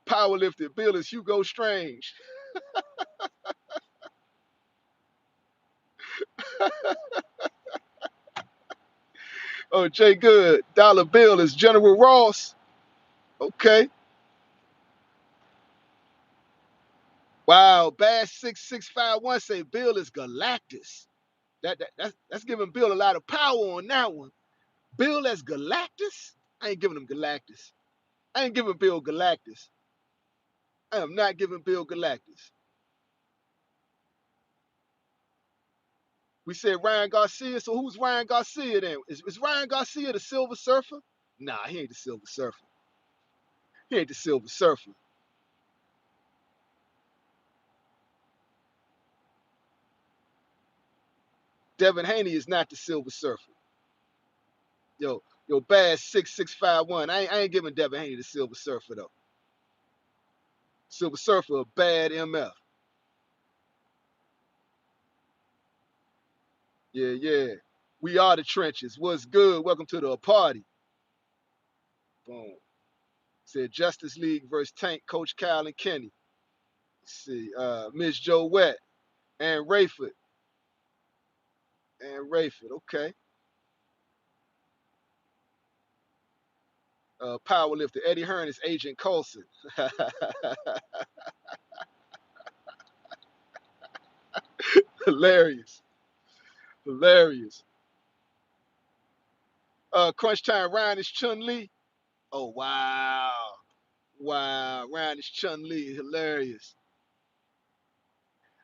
Powerlifter, Bill is Hugo Strange. Oh, Jay Good, Dollar Bill is General Ross. Okay. Wow, Bass 6651 say Bill is Galactus. That's giving Bill a lot of power on that one. Bill as Galactus? I ain't giving him Galactus. I ain't giving Bill Galactus. I am not giving Bill Galactus. We said Ryan Garcia, so who's Ryan Garcia then? Is Ryan Garcia the Silver Surfer? Nah, he ain't the Silver Surfer. He ain't the Silver Surfer. Devin Haney is not the Silver Surfer. Yo, Bass 6651. I ain't giving Devin Haney the Silver Surfer though. Silver Surfer, a bad MF. Yeah, yeah. We are the trenches. What's good? Welcome to the party. Boom. Said Justice League versus Tank, Coach Kyle and Kenny. Let's see, Miss Joe Wett and Rayford. And Rayford, okay. Powerlifter. Eddie Hearn is Agent Coulson. Hilarious. Hilarious. Crunch Time, Ryan is Chun-Li. Oh, wow. Wow. Ryan is Chun-Li. Hilarious.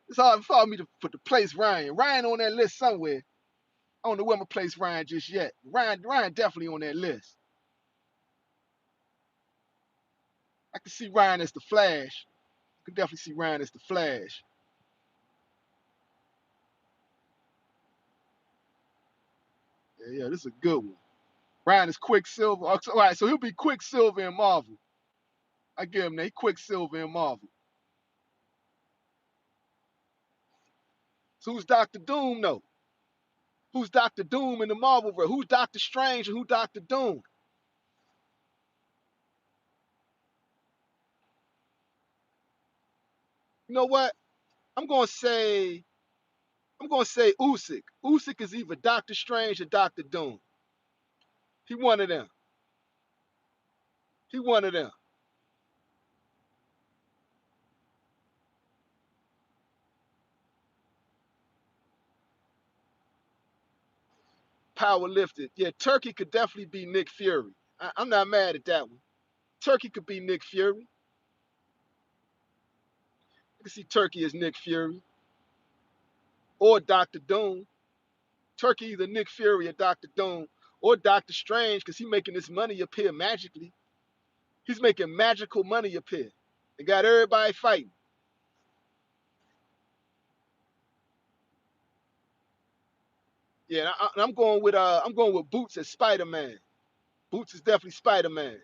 It's hard for me to put the place Ryan. Ryan on that list somewhere. I don't know where I'm gonna place Ryan just yet. Ryan definitely on that list. I can see Ryan as the Flash. I can definitely see Ryan as the Flash. Yeah, this is a good one. Ryan is Quicksilver. All right, so he'll be Quicksilver in Marvel. I give him that. He Quicksilver in Marvel. So who's Doctor Doom though? Who's Doctor Doom in the Marvel verse? Who's Doctor Strange and who Doctor Doom? You know what? I'm gonna say Usyk. Usyk is either Doctor Strange or Doctor Doom. He one of them. He one of them. Power lifted. Yeah, Turkey could definitely be Nick Fury. I'm not mad at that one. Turkey could be Nick Fury. I can see Turkey as Nick Fury or Doctor Doom. Turkey either Nick Fury or Doctor Doom or Doctor Strange because he making this money appear magically. He's making magical money appear. They got everybody fighting. Yeah, I'm going with Boots as Spider-Man. Boots is definitely Spider-Man.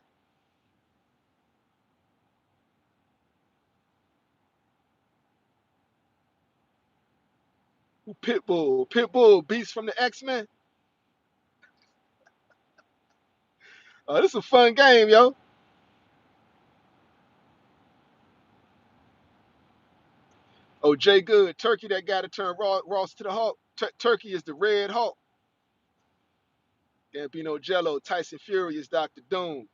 Who Pitbull? Pitbull, Beast from the X-Men. This is a fun game, yo. Oh, Jay Good, Turkey that got to turn Ross to the Hulk. Turkey is the Red Hulk. Gambino Jello, Tyson Fury is Dr. Doom.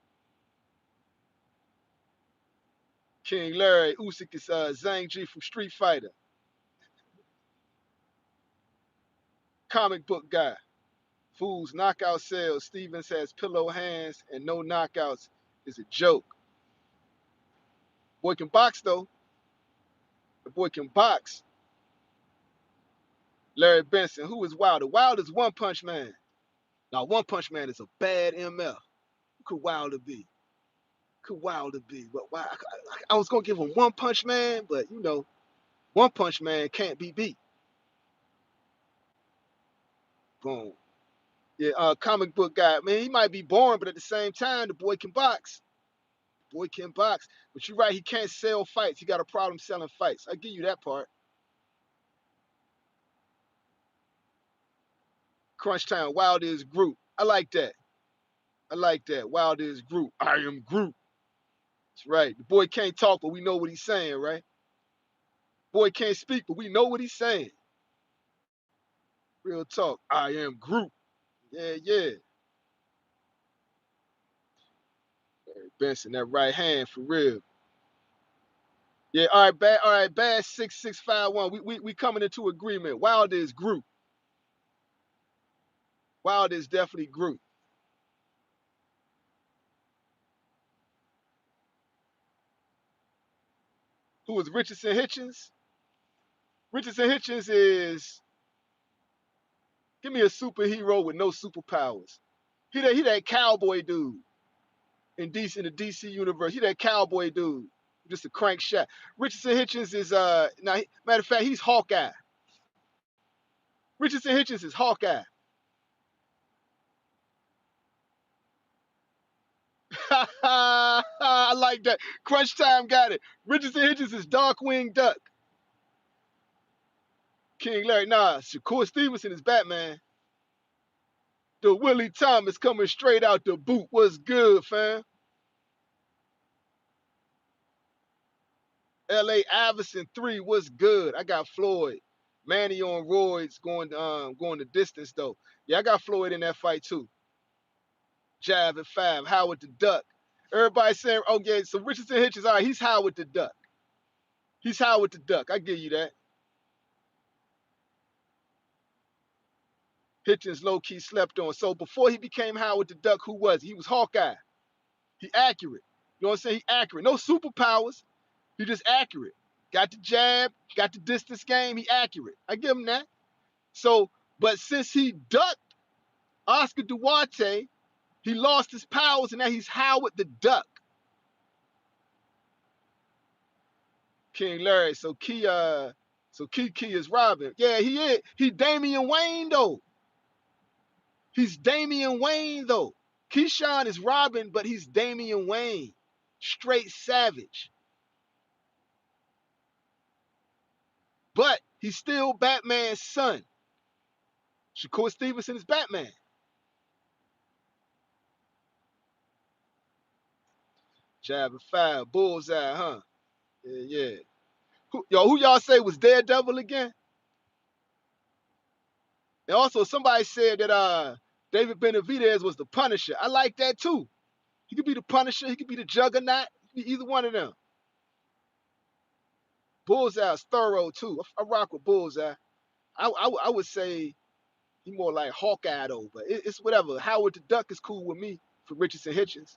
King Larry, Usyk is Zhang Ji from Street Fighter. Comic book guy. Fools knockout sales. Stevens has pillow hands and no knockouts is a joke. Boy can box though. The boy can box. Larry Benson, who is Wilder? Wilder's One Punch Man. Now One Punch Man is a bad MF. Who could Wilder be? Could Wilder be? But why? I was gonna give him One Punch Man, but you know, One Punch Man can't be beat. Boom. Yeah, comic book guy. Man, he might be boring, but at the same time, the boy can box. The boy can box. But you're right, he can't sell fights. He got a problem selling fights. I give you that part. Crunch Time, Wilder is Groot. I like that. I like that. Wilder is Groot. I am Groot. That's right. The boy can't talk, but we know what he's saying, right? Boy can't speak, but we know what he's saying. Real talk. I am Groot. Yeah, yeah. Larry Benson, that right hand for real. Yeah, all right, bad 6651. We coming into agreement. Wilder is Groot. Wilder is definitely Groot. Who is Richardson Hitchens? Richardson Hitchens is give me a superhero with no superpowers. He that cowboy dude in the DC universe. He that cowboy dude. Just a crank shot. Richardson Hitchens is now matter of fact, he's Hawkeye. Richardson Hitchens is Hawkeye. I like that. Crunch Time got it. Richardson Hitchens is Darkwing Duck. King Larry, nah, Shakur Stevenson is Batman. The Willie Thomas coming straight out the boot. What's good, fam? L.A. Iverson 3, what's good? I got Floyd. Manny on roids going the distance though. Yeah, I got Floyd in that fight too. Jab at 5. Howard the Duck. Everybody saying, oh yeah, so Richardson Hitchens, all right, he's Howard the Duck. He's Howard the Duck. I give you that. Hitchens low-key slept on. So before he became Howard the Duck, who was he? He was Hawkeye. He accurate. You know what I'm saying? He accurate. No superpowers. He just accurate. Got the jab, got the distance game. He accurate. I give him that. So, but since he ducked Oscar Duarte, he lost his powers, and now he's Howard the Duck. King Larry. So Key is Robin. Yeah, he is. He Damian Wayne though. He's Damian Wayne though. Keyshawn is Robin, but he's Damian Wayne. Straight savage. But he's still Batman's son. Shakur Stevenson is Batman. Jab and 5. Bullseye, huh? Yeah, yeah. Who y'all say was Daredevil again? And also somebody said that David Benavidez was the Punisher. I like that too. He could be the Punisher. He could be the Juggernaut. He could be either one of them. Bullseye's thorough too. I rock with Bullseye. I would say he more like Hawkeye though, but it's whatever. Howard the Duck is cool with me for Richardson Hitchens.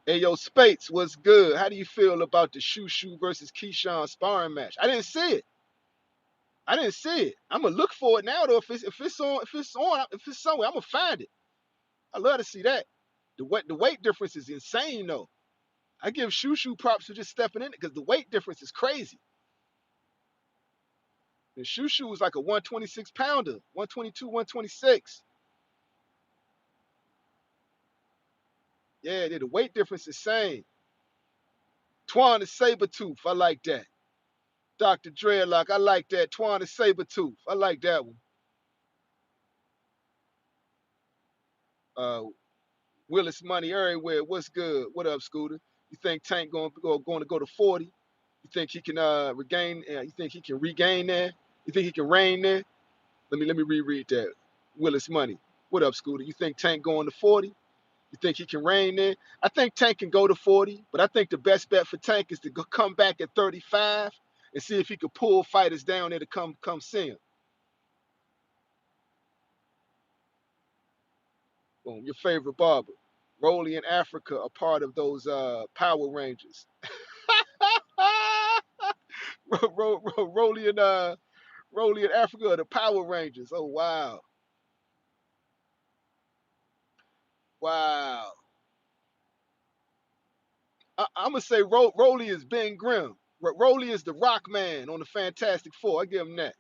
Hey, yo, Spates, what's good? How do you feel about the Shushu versus Keyshawn sparring match? I didn't see it. I didn't see it. I'm gonna look for it now though. If it's somewhere, I'm gonna find it. I love to see that. The weight difference is insane though. I give Shushu props for just stepping in it because the weight difference is crazy. And Shushu was like a 126 pounder, 122, 126. Yeah, the weight difference is insane. Twan the Sabertooth, I like that. Dr. Dreadlock, I like that. Twan the Sabertooth, I like that one. Uh, Willis Money everywhere. What's good? What up, Scooter? You think Tank going to go to 40? You think he can regain? You think he can regain there? You think he can reign there? Let me reread that. Willis Money. What up, Scooter? You think Tank going to 40? You think he can reign there? I think Tank can go to 40, but I think the best bet for Tank is to come back at 35 and see if he could pull fighters down there to come see him. Boom, your favorite barber. Rolly in Africa are part of those Power Rangers. Rolly in Africa are the Power Rangers. Oh wow. Wow. I'm gonna say Rolly is Ben Grimm. Rolly is the Rock Man on the Fantastic Four. I give him that.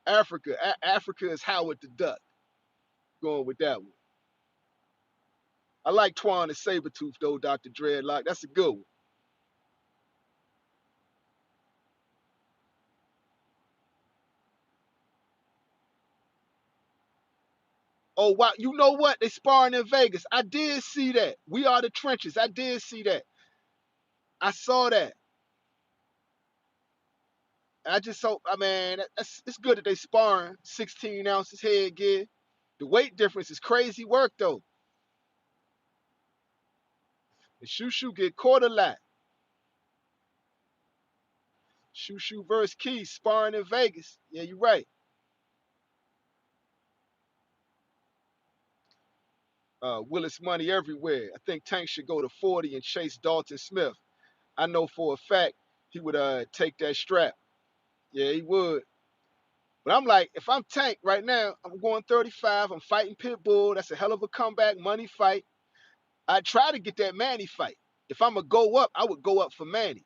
Africa is Howard the Duck. Going with that one. I like Twan and Sabretooth though, Dr. Dreadlock. That's a good one. Oh wow, you know what? They sparring in Vegas. I did see that. We are the trenches. I did see that. I saw that. I just hope, I mean, it's good that they sparring 16 ounces head gear. The weight difference is crazy work though. And Shushu get caught a lot. Shushu versus Key sparring in Vegas. Yeah, you're right. Willis Money everywhere. I think Tank should go to 40 and chase Dalton Smith. I know for a fact he would take that strap. Yeah, he would. But I'm like, if I'm Tank right now, I'm going 35. I'm fighting Pitbull. That's a hell of a comeback money fight. I try to get that Manny fight. If I'm gonna go up, I would go up for Manny.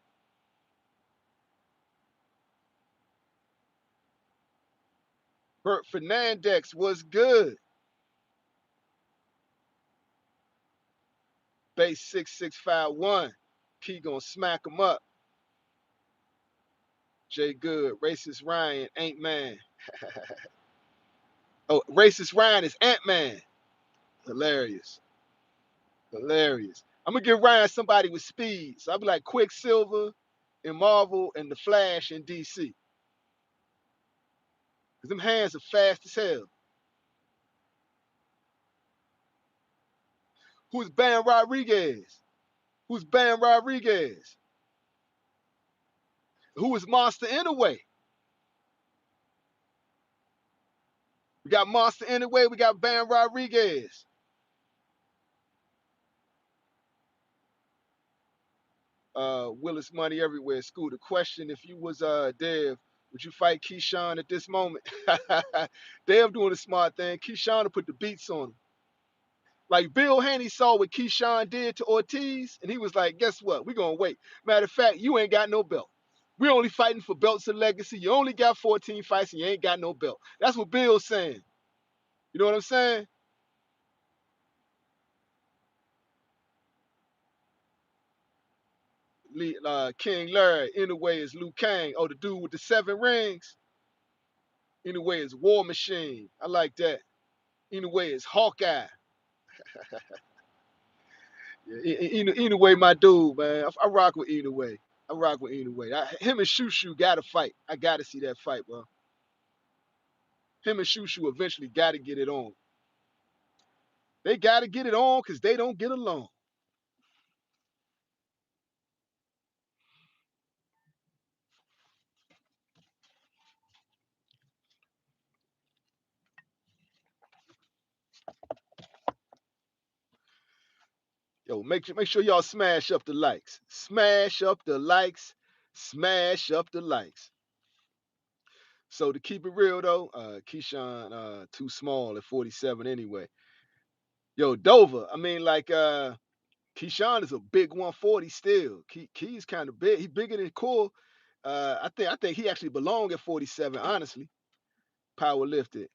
Bert Fernandez was good. Base 6651. Key gonna smack him up. Jay Good. Racist Ryan. Ain't man. Oh, Racist Ryan is Ant-Man. Hilarious. Hilarious. I'm gonna give Ryan somebody with speed. So I'll be like Quicksilver in Marvel and the Flash in DC. Cause them hands are fast as hell. Who's Bam Rodriguez? Who's Bam Rodriguez? Who is Monster Anyway? We got Monster Anyway. We got Bam Rodriguez. Willis Money everywhere. School. The question: if you was Dev, would you fight Keyshawn at this moment? Dev doing a smart thing. Keyshawn to put the beats on him. Like Bill Haney saw what Keyshawn did to Ortiz, and he was like, guess what? We're gonna wait. Matter of fact, you ain't got no belt. We're only fighting for belts and legacy. You only got 14 fights and you ain't got no belt. That's what Bill's saying. You know what I'm saying? King Larry, in a way, is Liu Kang. Oh, the dude with the 7 rings. In a way, is War Machine. I like that. In a way, is Hawkeye. Yeah, in a way, my dude, man. I rock with In a way. I rock with In a way. Him and Shushu got to fight. I got to see that fight, bro. Him and Shushu eventually got to get it on. They got to get it on because they don't get along. Yo, make sure y'all smash up the likes. Smash up the likes. Smash up the likes. So to keep it real though, Keyshawn too small at 47 anyway. Yo, Dover, I mean like Keyshawn is a big 140 still. Key's kind of big. He bigger than Core. I think he actually belong at 47, honestly. Power lifted.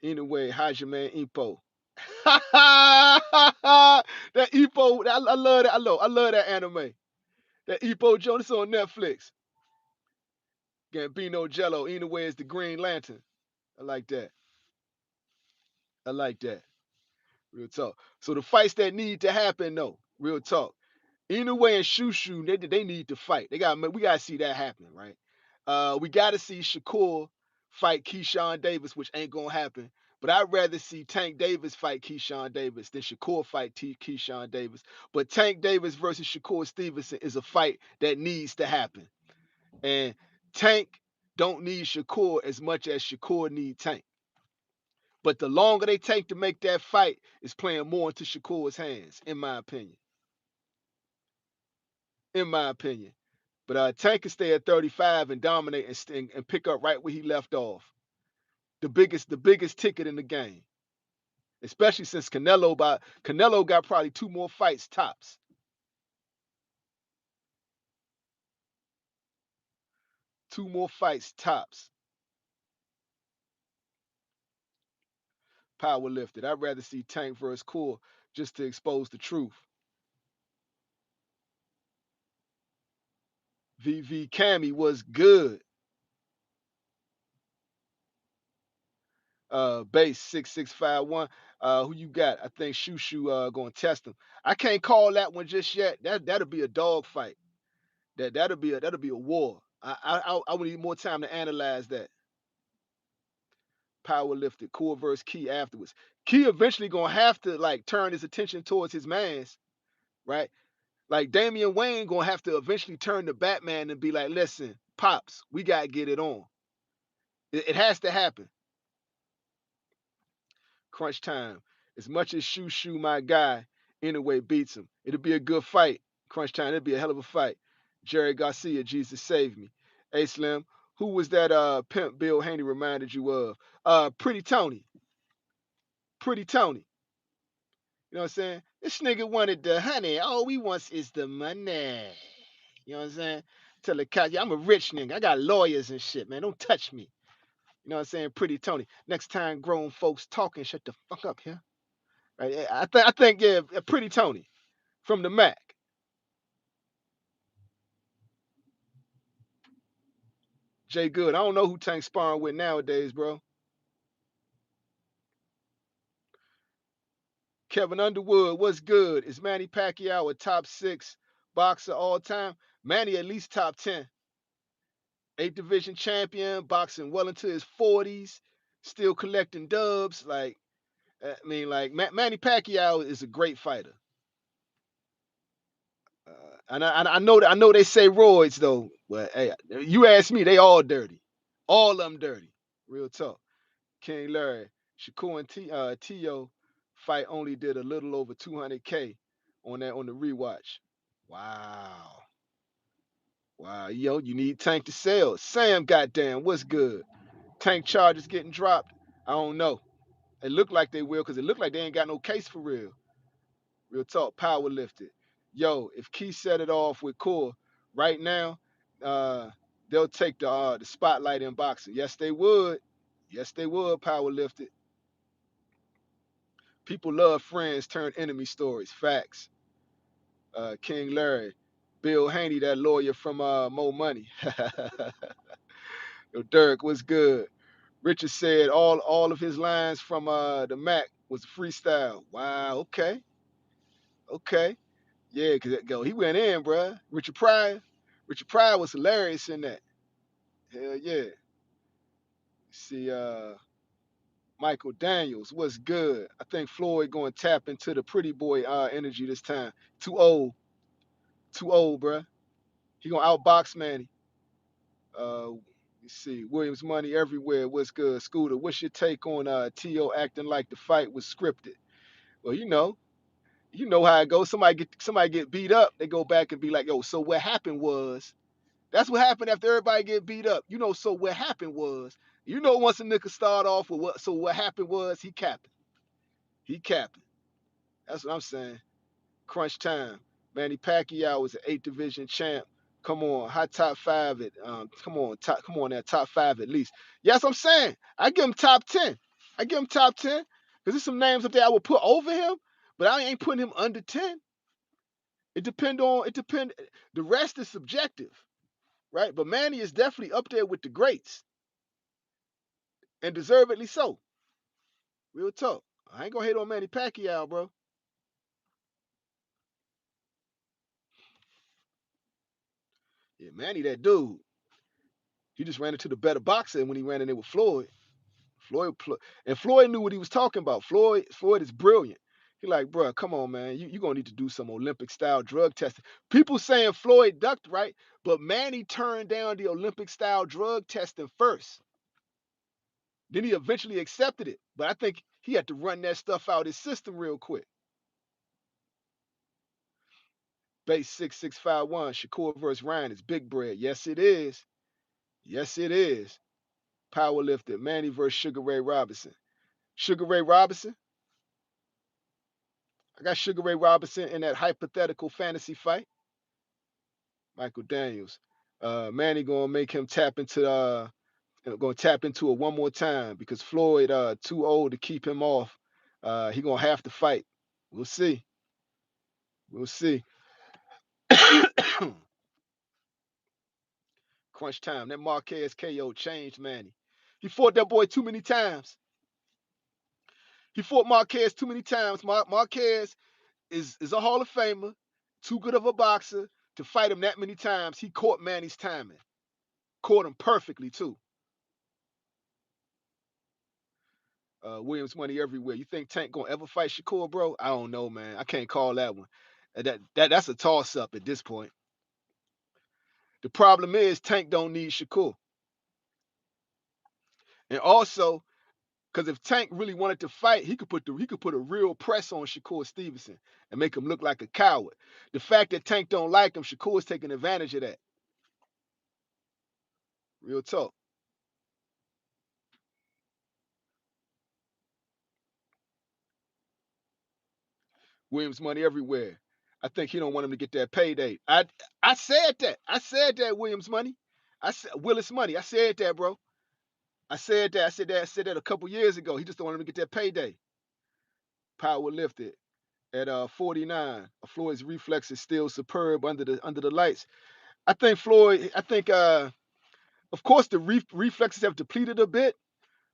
Anyway, how's your man Ipo? that Ipo, I love that. I love that anime. That Ipo Jonas on Netflix. Gambino Jello, anyway, is the Green Lantern. I like that. I like that. Real talk. So the fights that need to happen, though, real talk. Inoue and Shushu, they need to fight. We gotta see that happen, right? We gotta see Shakur fight Keyshawn Davis, which ain't gonna happen. But I'd rather see Tank Davis fight Keyshawn Davis than Shakur fight Keyshawn Davis. But Tank Davis versus Shakur Stevenson is a fight that needs to happen. And Tank don't need Shakur as much as Shakur need Tank. But the longer they take to make that fight is playing more into Shakur's hands, in my opinion. In my opinion. But Tank can stay at 35 and dominate and pick up right where he left off. The biggest ticket in the game. Especially since Canelo got probably 2 more fights tops. 2 more fights tops. Power lifted. I'd rather see Tank versus Core just to expose the truth. VV Cammy was good. Base 6651. Who you got? I think Shushu gonna test him. I can't call that one just yet. That'll be a dog fight. That'll be a war. I would need more time to analyze that. Power lifted, Core versus Key afterwards. Key eventually gonna have to like turn his attention towards his mans, right? Like Damian Wayne gonna have to eventually turn to Batman and be like, listen, Pops, we gotta get it on. It has to happen. Crunch time. As much as Shushu, my guy, anyway beats him. It'll be a good fight. Crunch time. It'll be a hell of a fight. Jerry Garcia, Jesus save me. Hey Slim, who was that pimp Bill Haney reminded you of? Pretty Tony. Pretty Tony. You know what I'm saying? This nigga wanted the honey. All he wants is the money. You know what I'm saying? Tell the cops, yeah, I'm a rich nigga. I got lawyers and shit, man. Don't touch me. You know what I'm saying? Pretty Tony. Next time grown folks talking, shut the fuck up here. Right? I think yeah, Pretty Tony from the Mac. Jay Good. I don't know who Tank sparring with nowadays, bro. Kevin Underwood, what's good? Is Manny Pacquiao a top 6 boxer all time? Manny at least top 10. 8th division champion, boxing well into his 40s, still collecting dubs. Like, I mean, like Manny Pacquiao is a great fighter. I know they say roids though, but hey, you ask me, they all dirty. All of them dirty. Real talk. King Larry, Shakur and Tio fight only did a little over 200K on the rewatch. Wow. Wow, yo, you need Tank to sell. Sam, goddamn, what's good? Tank charges getting dropped. I don't know. It looked like they will because it looked like they ain't got no case for real. Real talk, power lifted. Yo, if Key set it off with Core right now, uh, they'll take the spotlight in boxing. Yes, they would. Yes, they would. Power lifted. People love friends turn enemy stories. Facts. King Larry, Bill Haney, that lawyer from Mo Money. Yo, Dirk, what's good? Richard said all of his lines from the Mac was freestyle. Wow. Okay. Okay. Yeah, cause he went in, bruh. Richard Pryor. Richard Pryor was hilarious in that. Hell yeah. See, Michael Daniels, what's good? I think Floyd going to tap into the pretty boy energy this time. Too old. Too old, bruh. He gonna outbox Manny. You see, Williams money everywhere. What's good, Scooter? What's your take on T.O. acting like the fight was scripted? Well, you know how it goes. Somebody get beat up, they go back and be like, yo, so what happened was that's what happened after everybody get beat up. So what happened was, once a nigga start off with what happened was he capping. He capping. That's what I'm saying. Crunch time. Manny Pacquiao was an 8th division champ. Come on, high top 5 at come on that top 5 at least. Yes, I'm saying. I give him top 10. I give him top 10. Because there's some names up there I would put over him, but I ain't putting him under 10. The rest is subjective, right? But Manny is definitely up there with the greats. And deservedly so. Real talk. I ain't gonna hate on Manny Pacquiao, bro. Yeah, Manny, that dude. He just ran into the better boxer when he ran in there with Floyd. Floyd knew what he was talking about. Floyd is brilliant. He like, bro, come on, man. You gonna need to do some Olympic style drug testing. People saying Floyd ducked, right? But Manny turned down the Olympic style drug testing first. Then he eventually accepted it. But I think he had to run that stuff out his system real quick. Base 6651, Shakur versus Ryan is big bread. Yes, it is. Yes, it is. Power lifter, Manny versus Sugar Ray Robinson. Sugar Ray Robinson. I got Sugar Ray Robinson in that hypothetical fantasy fight. Michael Daniels. Manny gonna make him gonna tap into it one more time because Floyd too old to keep him off. He gonna have to fight. We'll see. We'll see. Crunch time. That Marquez KO changed Manny. He fought that boy too many times. He fought Marquez too many times. Marquez is a Hall of Famer, too good of a boxer to fight him that many times. He caught Manny's timing. Caught him perfectly too. Williams money everywhere. You think Tank gonna ever fight Shakur, bro? I don't know, man. I can't call that one. That's a toss up at this point. The problem is Tank don't need Shakur, and also because if Tank really wanted to fight, he could put a real press on Shakur Stevenson and make him look like a coward. The fact that Tank don't like him, Shakur is taking advantage of that. Real talk. Williams money everywhere. I think he don't want him to get that payday. I said that. I said that Williams money. I said Willis money. I said that, bro. I said that. I said that a couple years ago. He just don't want him to get that payday. Power lifted at 49. Floyd's reflex is still superb under the lights. I think Floyd. I think of course the reflexes have depleted a bit,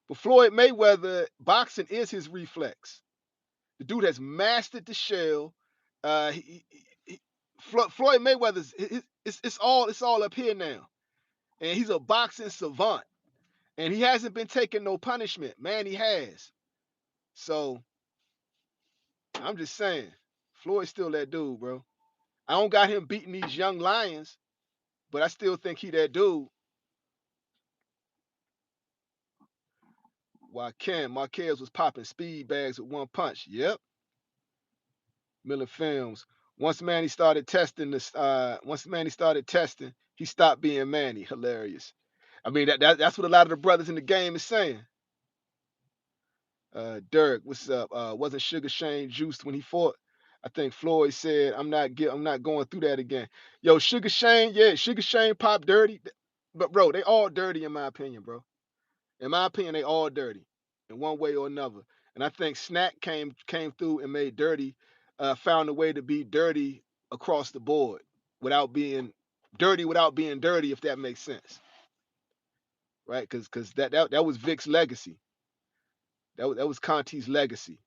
but Floyd Mayweather boxing is his reflex. The dude has mastered the shell. He, Floyd Mayweather's it's all up here now, and he's a boxing savant, and he hasn't been taking no punishment. Man, he has. So I'm just saying, Floyd's still that dude, bro. I don't got him beating these young lions, but I still think he that dude. While Marquez was popping speed bags with one punch. Yep. Miller Films. Once Manny started testing, he stopped being Manny. Hilarious. I mean that's what a lot of the brothers in the game is saying. Dirk, what's up? Wasn't Sugar Shane juiced when he fought? I think Floyd said, I'm not going through that again. Yo, Sugar Shane, yeah, Sugar Shane popped dirty. But bro, they all dirty in my opinion, bro. In my opinion, they all dirty in one way or another. And I think Snack came through and made dirty, found a way to be dirty across the board without being dirty, if that makes sense, right? Because that was Vic's legacy. That was Conti's legacy.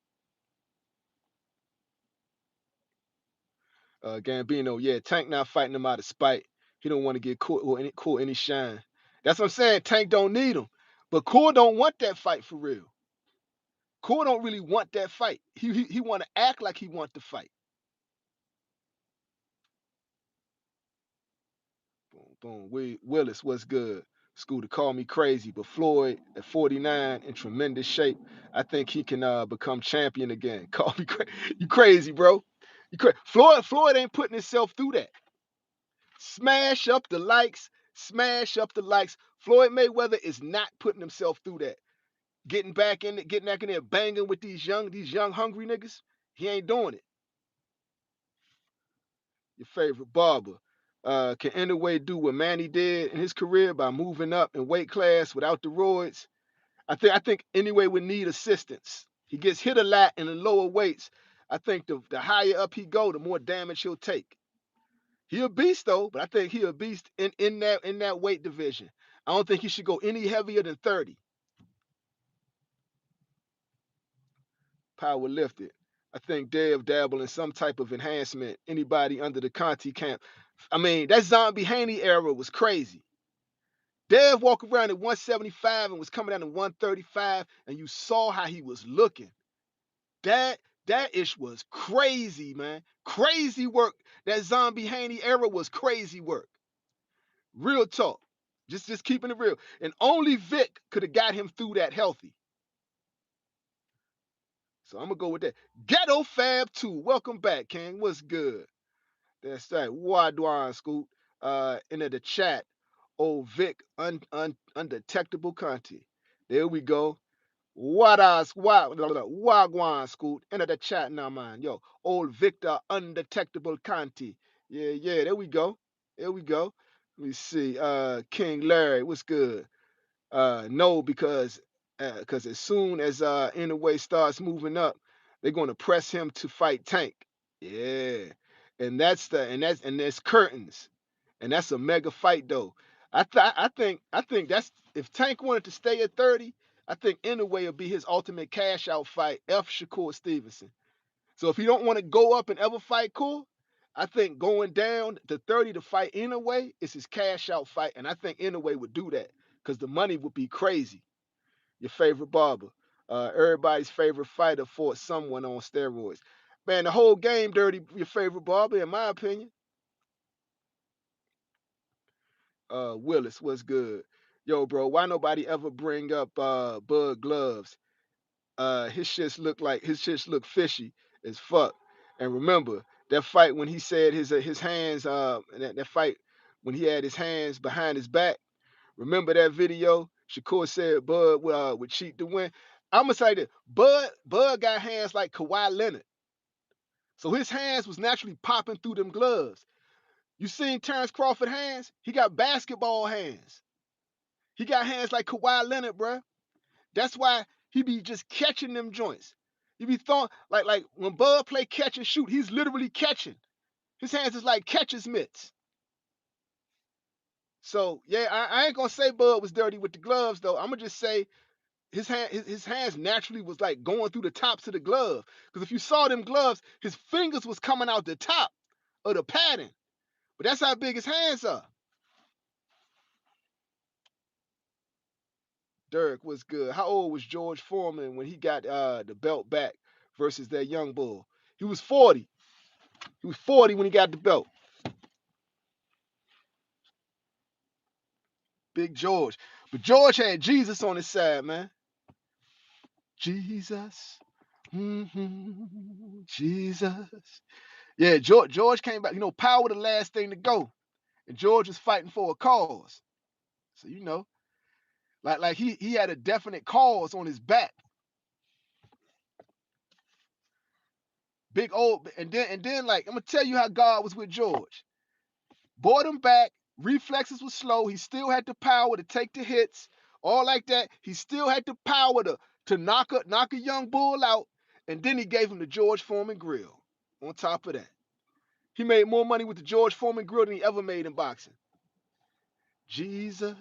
Gambino, yeah, Tank not fighting him out of spite. He don't want to get caught any shine. That's what I'm saying. Tank don't need him, but Core don't want that fight for real. Core don't really want that fight. He want to act like he want the fight. Boom, boom. Willis, what's good? Scooter, call me crazy, but Floyd at 49 in tremendous shape. I think he can become champion again. Call me you crazy, bro. Floyd ain't putting himself through that. Smash up the likes. Smash up the likes. Floyd Mayweather is not putting himself through that. Getting back in there, banging with these young hungry niggas. He ain't doing it. Your favorite barber. Can Inoue do what Manny did in his career by moving up in weight class without the roids? I think Inoue would need assistance. He gets hit a lot in the lower weights. I think the higher up he go, the more damage he'll take. He a beast though, but I think he a beast in that weight division. I don't think he should go any heavier than 30. Power lifted. I think Dave dabble in some type of enhancement. Anybody under the Conti camp. I mean, that Zombie Haney era was crazy. Dev walked around at 175 and was coming down to 135, and you saw how he was looking. That ish was crazy, man. Crazy work. That Zombie Haney era was crazy work. Real talk. Just keeping it real. And only Vic could have got him through that healthy. So I'm gonna go with that. Ghetto Fab 2. Welcome back, King. What's good? That's right. Wadwan Scoot. Into the chat. Oh Vic, undetectable content. There we go. Wagwan Scoot. Into the chat now, man. Yo, old Victor, undetectable Conti. Yeah, there we go. There we go. Let me see. King Larry, what's good? No, because as soon as Inoue starts moving up, they're gonna press him to fight Tank. Yeah. And there's curtains. And that's a mega fight though. I think that's if Tank wanted to stay at 30, I think Inoue will be his ultimate cash out fight, F Shakur Stevenson. So if he don't want to go up and ever fight cool, I think going down to 30 to fight Inoue is his cash out fight. And I think Inoue would do that because the money would be crazy. Your favorite barber. Everybody's favorite fighter fought someone on steroids. Man, the whole game dirty, your favorite barber, in my opinion. Willis, what's good? Yo, bro, why nobody ever bring up Bud Gloves? His shits look fishy as fuck. And remember that fight when he said his hands that fight when he had his hands behind his back. Remember that video? Shakur said Bud would cheat to win. I'm gonna say that Bud got hands like Kawhi Leonard, so his hands was naturally popping through them gloves. You seen Terrence Crawford hands? He got basketball hands. He got hands like Kawhi Leonard, bruh. That's why he be just catching them joints. He be throwing like when Bud play catch and shoot, he's literally catching. His hands is like catcher's mitts. So yeah, I ain't gonna say Bud was dirty with the gloves though. I'm gonna just say his hands naturally was like going through the tops of the glove. Because if you saw them gloves, his fingers was coming out the top of the padding. But that's how big his hands are. Derek was good. How old was George Foreman when he got the belt back versus that young bull? He was 40. He was 40 when he got the belt. Big George. But George had Jesus on his side, man. Jesus. Jesus. Yeah, George came back. You know, power the last thing to go. And George was fighting for a cause. So, you know, like he had a definite cause on his back. Big old and then like I'm gonna tell you how God was with George. Brought him back. Reflexes was slow. He still had the power to take the hits, all like that. He still had the power to knock a young bull out. And then he gave him the George Foreman grill. On top of that, he made more money with the George Foreman grill than he ever made in boxing. Jesus,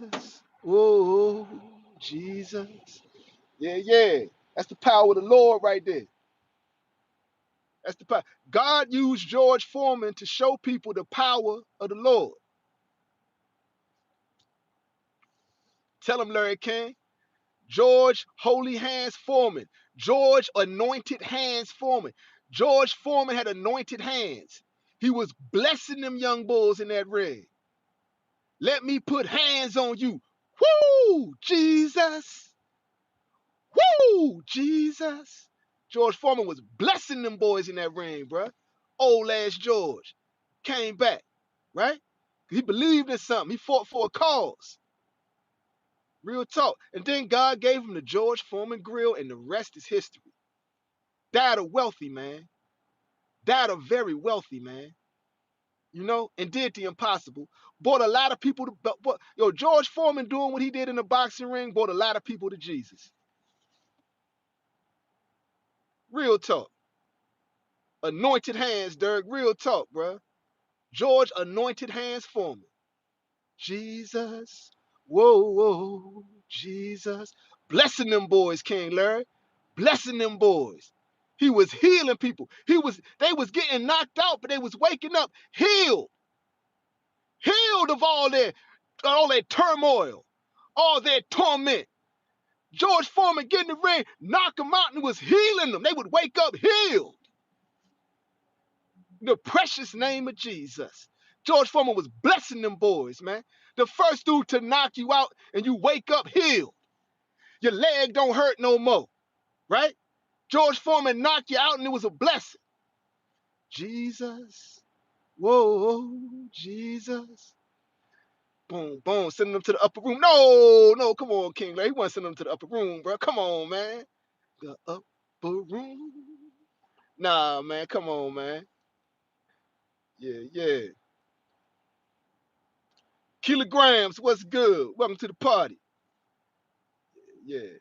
oh Jesus, yeah. That's the power of the Lord right there. That's the power. God used George Foreman to show people the power of the Lord. Tell him, Larry King. George Holy Hands Foreman. George Anointed Hands Foreman. George Foreman had anointed hands. He was blessing them young bulls in that ring. Let me put hands on you. Woo! Jesus. Woo! Jesus. George Foreman was blessing them boys in that ring, bruh. old ass George came back, right? He believed in something. He fought for a cause. Real talk. And then God gave him the George Foreman grill, and the rest is history. Died a wealthy man. Died a very wealthy man. You know, and did the impossible. Brought a lot of people to, George Foreman doing what he did in the boxing ring brought a lot of people to Jesus. Real talk. Anointed hands, Dirk. Real talk, bro. George anointed hands Foreman. Jesus. Whoa, whoa, Jesus. Blessing them boys, King Larry. Blessing them boys. He was healing people. They was getting knocked out, but they was waking up healed. Healed of all their turmoil, all their torment. George Foreman get in the ring, knock them out, and was healing them. They would wake up healed. The precious name of Jesus. George Foreman was blessing them boys, man. The first dude to knock you out and you wake up healed. Your leg don't hurt no more, right? George Foreman knocked you out and it was a blessing. Jesus. Whoa, Jesus. Boom, boom, sending them to the upper room. No, come on, King Larry. He wasn't sending them to the upper room, bro. Come on, man. The upper room. Nah, man, come on, man. Yeah. Kilograms, what's good? Welcome to the party. Yeah.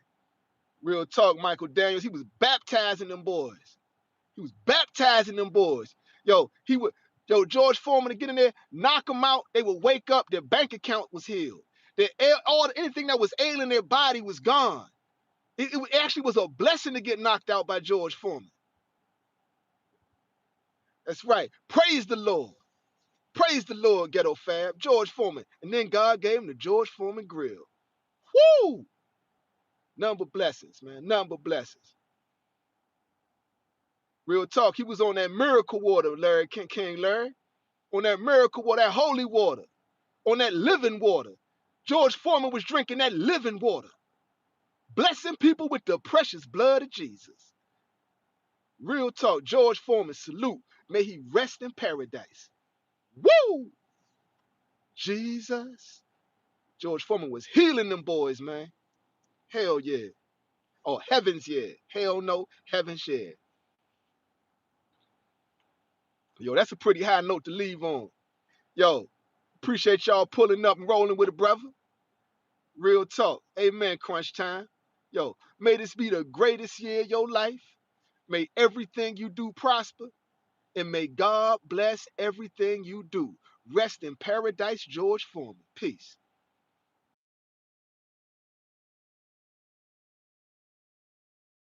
Real talk, Michael Daniels. He was baptizing them boys. George Foreman to get in there, knock them out. They would wake up. Their bank account was healed. Anything that was ailing their body was gone. It actually was a blessing to get knocked out by George Foreman. That's right. Praise the Lord. Praise the Lord, Ghetto Fab. George Foreman. And then God gave him the George Foreman grill. Woo! None but blessings, man. None but blessings. Real talk. He was on that miracle water, Larry, King Larry. On that miracle water, that holy water. On that living water. George Foreman was drinking that living water. Blessing people with the precious blood of Jesus. Real talk. George Foreman, salute. May he rest in paradise. Woo! Jesus. George Foreman was healing them boys, man. Hell yeah. Oh, heavens yeah. Hell no. Heavens yeah. Yo, that's a pretty high note to leave on. Yo, appreciate y'all pulling up and rolling with a brother. Real talk. Amen, crunch time. Yo, may this be the greatest year of your life. May everything you do prosper. And may God bless everything you do. Rest in paradise, George Foreman. Peace.